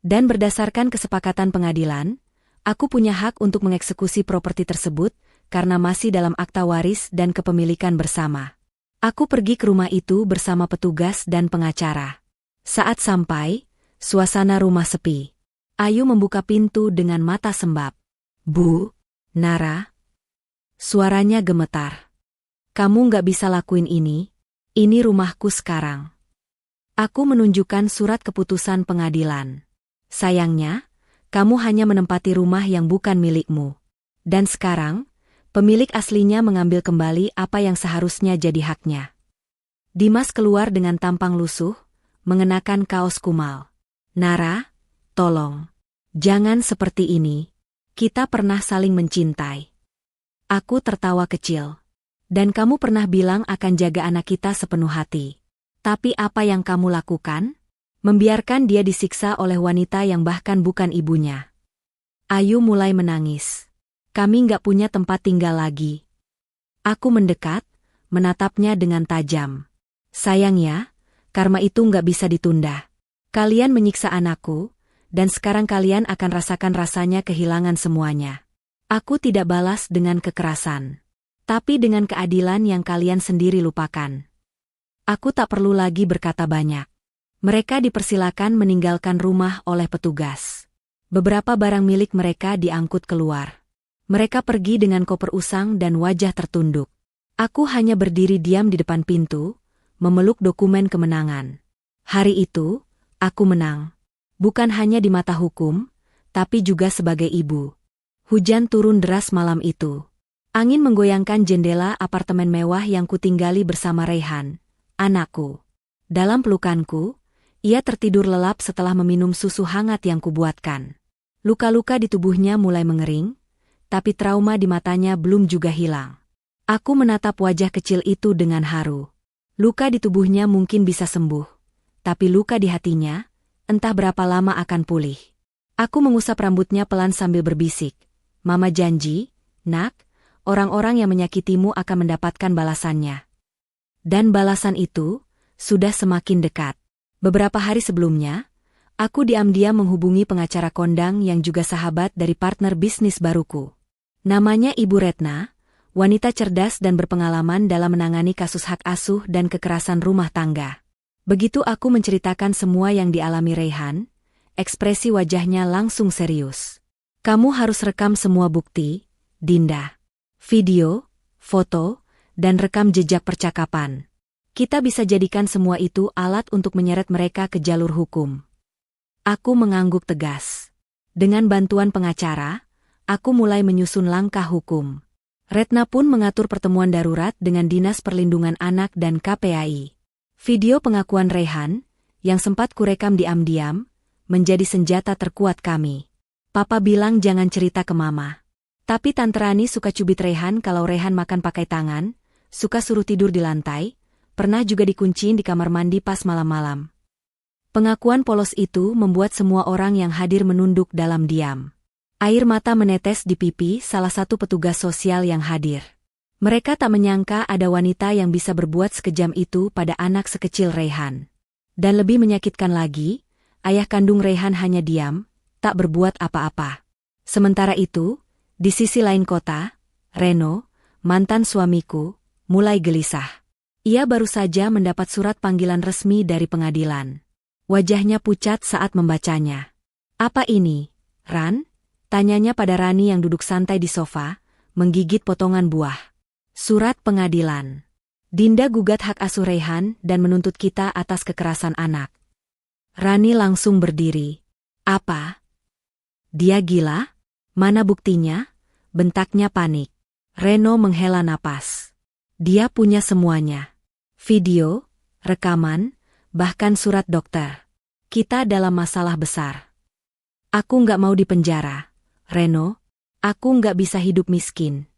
S1: Dan berdasarkan kesepakatan pengadilan, aku punya hak untuk mengeksekusi properti tersebut karena masih dalam akta waris dan kepemilikan bersama. Aku pergi ke rumah itu bersama petugas dan pengacara. Saat sampai, suasana rumah sepi. Ayu membuka pintu dengan mata sembab. Bu, Nara. Suaranya gemetar. Kamu nggak bisa lakuin ini rumahku sekarang. Aku menunjukkan surat keputusan pengadilan. Sayangnya, kamu hanya menempati rumah yang bukan milikmu. Dan sekarang, pemilik aslinya mengambil kembali apa yang seharusnya jadi haknya. Dimas keluar dengan tampang lusuh, mengenakan kaos kumal. Nara, tolong. Jangan seperti ini. Kita pernah saling mencintai. Aku tertawa kecil. Dan kamu pernah bilang akan jaga anak kita sepenuh hati. Tapi apa yang kamu lakukan? Membiarkan dia disiksa oleh wanita yang bahkan bukan ibunya. Ayu mulai menangis. Kami nggak punya tempat tinggal lagi. Aku mendekat, menatapnya dengan tajam. Sayang ya, karma itu nggak bisa ditunda. Kalian menyiksa anakku, dan sekarang kalian akan rasakan rasanya kehilangan semuanya. Aku tidak balas dengan kekerasan, tapi dengan keadilan yang kalian sendiri lupakan. Aku tak perlu lagi berkata banyak. Mereka dipersilakan meninggalkan rumah oleh petugas. Beberapa barang milik mereka diangkut keluar. Mereka pergi dengan koper usang dan wajah tertunduk. Aku hanya berdiri diam di depan pintu, memeluk dokumen kemenangan. Hari itu, aku menang. Bukan hanya di mata hukum, tapi juga sebagai ibu. Hujan turun deras malam itu. Angin menggoyangkan jendela apartemen mewah yang kutinggali bersama Raihan, anakku. Dalam pelukanku, ia tertidur lelap setelah meminum susu hangat yang kubuatkan. Luka-luka di tubuhnya mulai mengering, tapi trauma di matanya belum juga hilang. Aku menatap wajah kecil itu dengan haru. Luka di tubuhnya mungkin bisa sembuh, tapi luka di hatinya, entah berapa lama akan pulih. Aku mengusap rambutnya pelan sambil berbisik. Mama janji, nak, orang-orang yang menyakitimu akan mendapatkan balasannya. Dan balasan itu sudah semakin dekat. Beberapa hari sebelumnya, aku diam-diam menghubungi pengacara kondang yang juga sahabat dari partner bisnis baruku. Namanya Ibu Retna, wanita cerdas dan berpengalaman dalam menangani kasus hak asuh dan kekerasan rumah tangga. Begitu aku menceritakan semua yang dialami Raihan, ekspresi wajahnya langsung serius. Kamu harus rekam semua bukti, Dinda. Video, foto, dan rekam jejak percakapan. Kita bisa jadikan semua itu alat untuk menyeret mereka ke jalur hukum. Aku mengangguk tegas. Dengan bantuan pengacara, aku mulai menyusun langkah hukum. Retna pun mengatur pertemuan darurat dengan Dinas Perlindungan Anak dan KPAI. Video pengakuan Raihan, yang sempat kurekam diam-diam, menjadi senjata terkuat kami. Papa bilang jangan cerita ke Mama. Tapi Tante Rani suka cubit Raihan kalau Raihan makan pakai tangan, suka suruh tidur di lantai, pernah juga dikunciin di kamar mandi pas malam-malam. Pengakuan polos itu membuat semua orang yang hadir menunduk dalam diam. Air mata menetes di pipi salah satu petugas sosial yang hadir. Mereka tak menyangka ada wanita yang bisa berbuat sekejam itu pada anak sekecil Raihan. Dan lebih menyakitkan lagi, ayah kandung Raihan hanya diam, tak berbuat apa-apa. Sementara itu, di sisi lain kota, Reno, mantan suamiku, mulai gelisah. Ia baru saja mendapat surat panggilan resmi dari pengadilan. Wajahnya pucat saat membacanya. Apa ini, Ran? Tanyanya pada Rani yang duduk santai di sofa, menggigit potongan buah. Surat pengadilan. Dinda gugat hak asuh Raihan dan menuntut kita atas kekerasan anak. Rani langsung berdiri. Apa? Dia gila? Mana buktinya? Bentaknya panik. Reno menghela napas. Dia punya semuanya. Video, rekaman, bahkan surat dokter. Kita dalam masalah besar. Aku nggak mau dipenjara, Reno. Aku nggak bisa hidup miskin.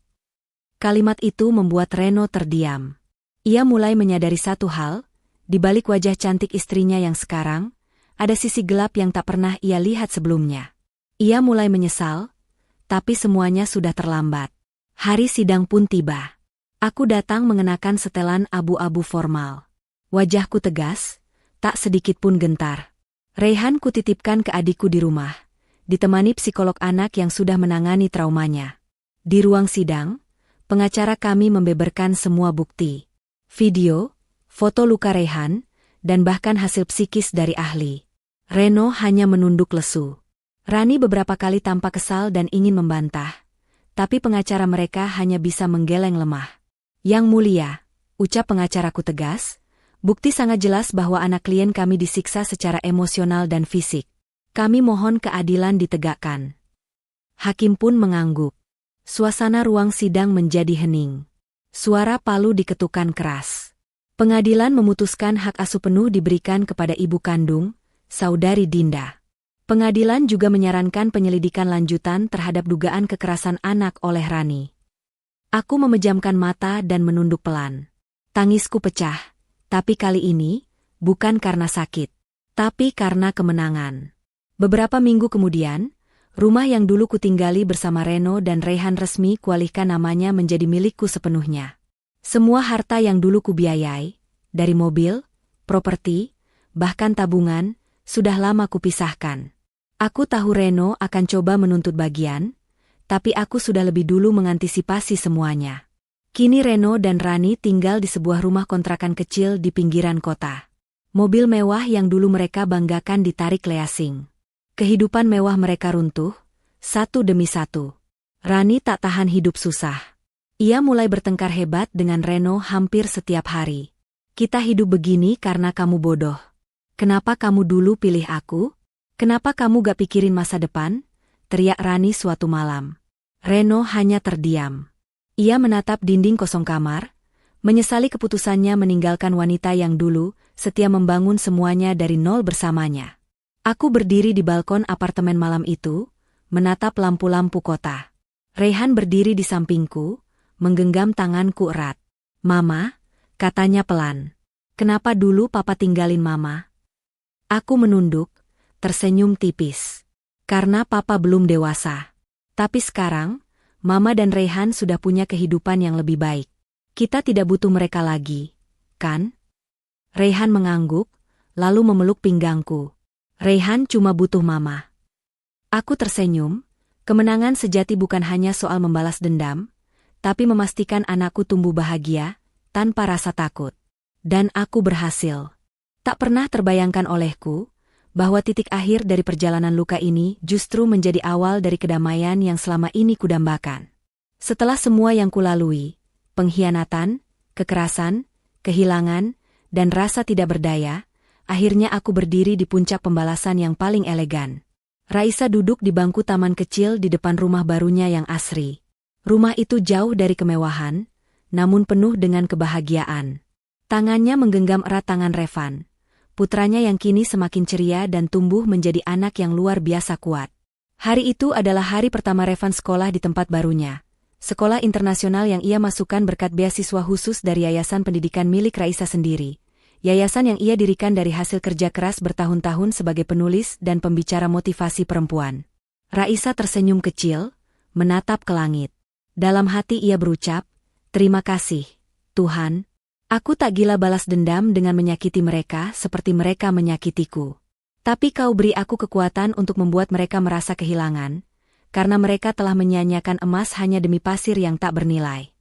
S1: Kalimat itu membuat Reno terdiam. Ia mulai menyadari satu hal, di balik wajah cantik istrinya yang sekarang, ada sisi gelap yang tak pernah ia lihat sebelumnya. Ia mulai menyesal, tapi semuanya sudah terlambat. Hari sidang pun tiba. Aku datang mengenakan setelan abu-abu formal. Wajahku tegas, tak sedikit pun gentar. Raihan kutitipkan ke adikku di rumah, ditemani psikolog anak yang sudah menangani traumanya. Di ruang sidang, pengacara kami membeberkan semua bukti. Video, foto luka Raihan, dan bahkan hasil psikis dari ahli. Reno hanya menunduk lesu. Rani beberapa kali tampak kesal dan ingin membantah, tapi pengacara mereka hanya bisa menggeleng lemah. Yang mulia, ucap pengacaraku tegas, bukti sangat jelas bahwa anak klien kami disiksa secara emosional dan fisik. Kami mohon keadilan ditegakkan. Hakim pun mengangguk. Suasana ruang sidang menjadi hening. Suara palu diketukkan keras. Pengadilan memutuskan hak asuh penuh diberikan kepada ibu kandung, saudari Dinda. Pengadilan juga menyarankan penyelidikan lanjutan terhadap dugaan kekerasan anak oleh Rani. Aku memejamkan mata dan menunduk pelan. Tangisku pecah, tapi kali ini, bukan karena sakit, tapi karena kemenangan. Beberapa minggu kemudian, rumah yang dulu kutinggali bersama Reno dan Raihan resmi kualihkan namanya menjadi milikku sepenuhnya. Semua harta yang dulu kubiayai, dari mobil, properti, bahkan tabungan, sudah lama kupisahkan. Aku tahu Reno akan coba menuntut bagian, tapi aku sudah lebih dulu mengantisipasi semuanya. Kini Reno dan Rani tinggal di sebuah rumah kontrakan kecil di pinggiran kota. Mobil mewah yang dulu mereka banggakan ditarik leasing. Kehidupan mewah mereka runtuh, satu demi satu. Rani tak tahan hidup susah. Ia mulai bertengkar hebat dengan Reno hampir setiap hari. Kita hidup begini karena kamu bodoh. Kenapa kamu dulu pilih aku? Kenapa kamu gak pikirin masa depan? Teriak Rani suatu malam. Reno hanya terdiam. Ia menatap dinding kosong kamar, menyesali keputusannya meninggalkan wanita yang dulu setia membangun semuanya dari nol bersamanya. Aku berdiri di balkon apartemen malam itu, menatap lampu-lampu kota. Reyhan berdiri di sampingku, menggenggam tanganku erat. "Mama," katanya pelan. "Kenapa dulu papa tinggalin mama?" Aku menunduk, tersenyum tipis. Karena papa belum dewasa. Tapi sekarang, mama dan Reyhan sudah punya kehidupan yang lebih baik. Kita tidak butuh mereka lagi, kan? Reyhan mengangguk, lalu memeluk pinggangku. Reyhan cuma butuh mama. Aku tersenyum. Kemenangan sejati bukan hanya soal membalas dendam, tapi memastikan anakku tumbuh bahagia, tanpa rasa takut. Dan aku berhasil. Tak pernah terbayangkan olehku, bahwa titik akhir dari perjalanan luka ini justru menjadi awal dari kedamaian yang selama ini kudambakan. Setelah semua yang kulalui, pengkhianatan, kekerasan, kehilangan, dan rasa tidak berdaya, akhirnya aku berdiri di puncak pembalasan yang paling elegan. Raisa duduk di bangku taman kecil di depan rumah barunya yang asri. Rumah itu jauh dari kemewahan, namun penuh dengan kebahagiaan. Tangannya menggenggam erat tangan Revan, putranya yang kini semakin ceria dan tumbuh menjadi anak yang luar biasa kuat. Hari itu adalah hari pertama Revan sekolah di tempat barunya. Sekolah internasional yang ia masukkan berkat beasiswa khusus dari Yayasan Pendidikan milik Raisa sendiri. Yayasan yang ia dirikan dari hasil kerja keras bertahun-tahun sebagai penulis dan pembicara motivasi perempuan. Raisa tersenyum kecil, menatap ke langit. Dalam hati ia berucap, "Terima kasih, Tuhan. Aku tak gila balas dendam dengan menyakiti mereka seperti mereka menyakitiku. Tapi kau beri aku kekuatan untuk membuat mereka merasa kehilangan, karena mereka telah menyia-nyiakan emas hanya demi pasir yang tak bernilai."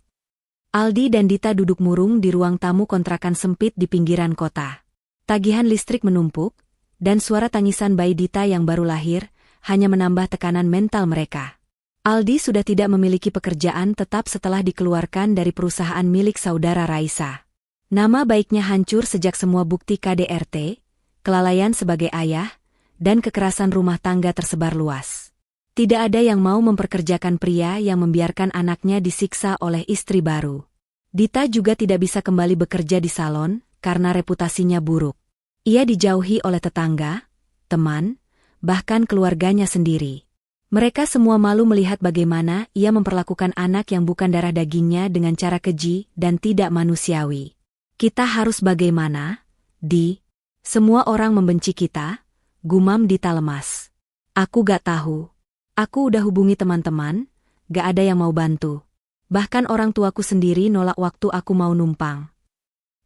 S1: Aldi dan Dita duduk murung di ruang tamu kontrakan sempit di pinggiran kota. Tagihan listrik menumpuk, dan suara tangisan bayi Dita yang baru lahir hanya menambah tekanan mental mereka. Aldi sudah tidak memiliki pekerjaan tetap setelah dikeluarkan dari perusahaan milik saudara Raisa. Nama baiknya hancur sejak semua bukti KDRT, kelalaian sebagai ayah, dan kekerasan rumah tangga tersebar luas. Tidak ada yang mau memperkerjakan pria yang membiarkan anaknya disiksa oleh istri baru. Dita juga tidak bisa kembali bekerja di salon karena reputasinya buruk. Ia dijauhi oleh tetangga, teman, bahkan keluarganya sendiri. Mereka semua malu melihat bagaimana ia memperlakukan anak yang bukan darah dagingnya dengan cara keji dan tidak manusiawi. "Kita harus bagaimana, Di? Semua orang membenci kita," gumam Dita lemas. "Aku gak tahu. Aku udah hubungi teman-teman, gak ada yang mau bantu. Bahkan orang tuaku sendiri nolak waktu aku mau numpang."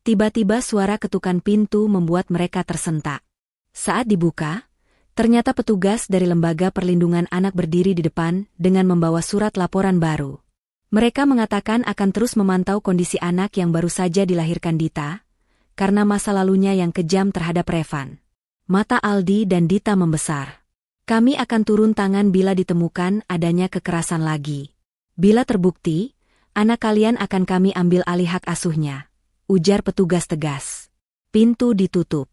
S1: Tiba-tiba suara ketukan pintu membuat mereka tersentak. Saat dibuka, ternyata petugas dari Lembaga Perlindungan Anak berdiri di depan dengan membawa surat laporan baru. Mereka mengatakan akan terus memantau kondisi anak yang baru saja dilahirkan Dita, karena masa lalunya yang kejam terhadap Revan. Mata Aldi dan Dita membesar. "Kami akan turun tangan bila ditemukan adanya kekerasan lagi. Bila terbukti, anak kalian akan kami ambil alih hak asuhnya," ujar petugas tegas. Pintu ditutup.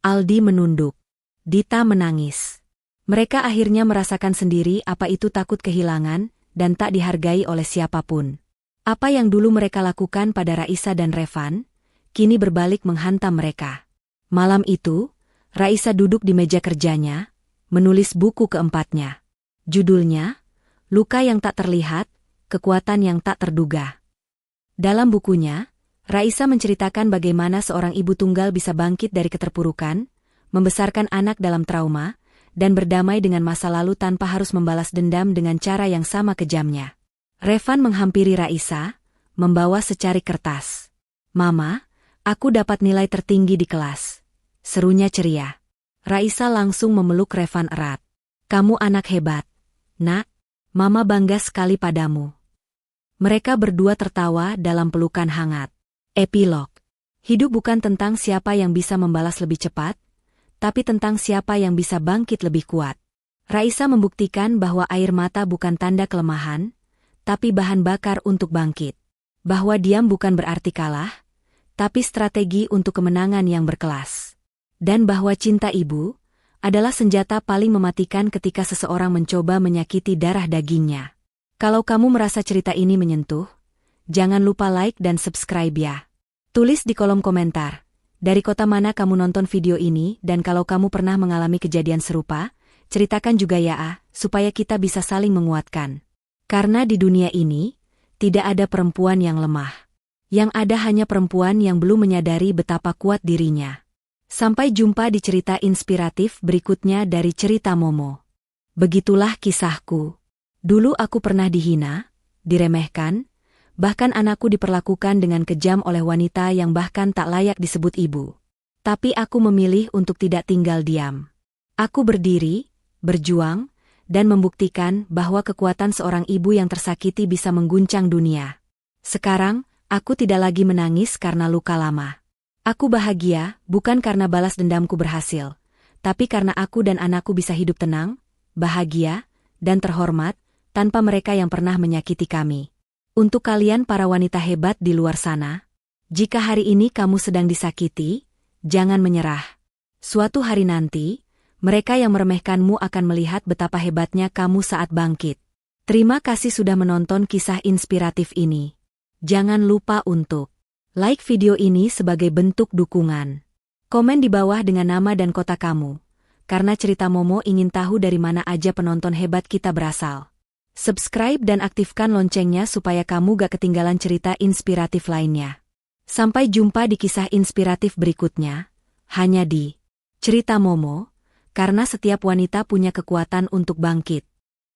S1: Aldi menunduk. Dita menangis. Mereka akhirnya merasakan sendiri apa itu takut kehilangan dan tak dihargai oleh siapapun. Apa yang dulu mereka lakukan pada Raisa dan Revan, kini berbalik menghantam mereka. Malam itu, Raisa duduk di meja kerjanya, menulis buku keempatnya. Judulnya, Luka yang Tak Terlihat, Kekuatan yang Tak Terduga. Dalam bukunya, Raisa menceritakan bagaimana seorang ibu tunggal bisa bangkit dari keterpurukan, membesarkan anak dalam trauma, dan berdamai dengan masa lalu tanpa harus membalas dendam dengan cara yang sama kejamnya. Revan menghampiri Raisa, membawa secari kertas. "Mama, aku dapat nilai tertinggi di kelas," serunya ceria. Raisa langsung memeluk Revan erat. "Kamu anak hebat, Nak. Mama bangga sekali padamu." Mereka berdua tertawa dalam pelukan hangat. Epilog. Hidup bukan tentang siapa yang bisa membalas lebih cepat, tapi tentang siapa yang bisa bangkit lebih kuat. Raisa membuktikan bahwa air mata bukan tanda kelemahan, tapi bahan bakar untuk bangkit. Bahwa diam bukan berarti kalah, tapi strategi untuk kemenangan yang berkelas. Dan bahwa cinta ibu adalah senjata paling mematikan ketika seseorang mencoba menyakiti darah dagingnya. Kalau kamu merasa cerita ini menyentuh, jangan lupa like dan subscribe ya. Tulis di kolom komentar, dari kota mana kamu nonton video ini, dan kalau kamu pernah mengalami kejadian serupa, ceritakan juga ya, supaya kita bisa saling menguatkan. Karena di dunia ini, tidak ada perempuan yang lemah. Yang ada hanya perempuan yang belum menyadari betapa kuat dirinya. Sampai jumpa di cerita inspiratif berikutnya dari cerita Momo. Begitulah kisahku. Dulu aku pernah dihina, diremehkan, bahkan anakku diperlakukan dengan kejam oleh wanita yang bahkan tak layak disebut ibu. Tapi aku memilih untuk tidak tinggal diam. Aku berdiri, berjuang, dan membuktikan bahwa kekuatan seorang ibu yang tersakiti bisa mengguncang dunia. Sekarang, aku tidak lagi menangis karena luka lama. Aku bahagia, bukan karena balas dendamku berhasil, tapi karena aku dan anakku bisa hidup tenang, bahagia, dan terhormat, tanpa mereka yang pernah menyakiti kami. Untuk kalian para wanita hebat di luar sana, jika hari ini kamu sedang disakiti, jangan menyerah. Suatu hari nanti, mereka yang meremehkanmu akan melihat betapa hebatnya kamu saat bangkit. Terima kasih sudah menonton kisah inspiratif ini. Jangan lupa untuk like video ini sebagai bentuk dukungan. Komen di bawah dengan nama dan kota kamu, karena cerita Momo ingin tahu dari mana aja penonton hebat kita berasal. Subscribe dan aktifkan loncengnya supaya kamu gak ketinggalan cerita inspiratif lainnya. Sampai jumpa di kisah inspiratif berikutnya, hanya di Cerita Momo, karena setiap wanita punya kekuatan untuk bangkit.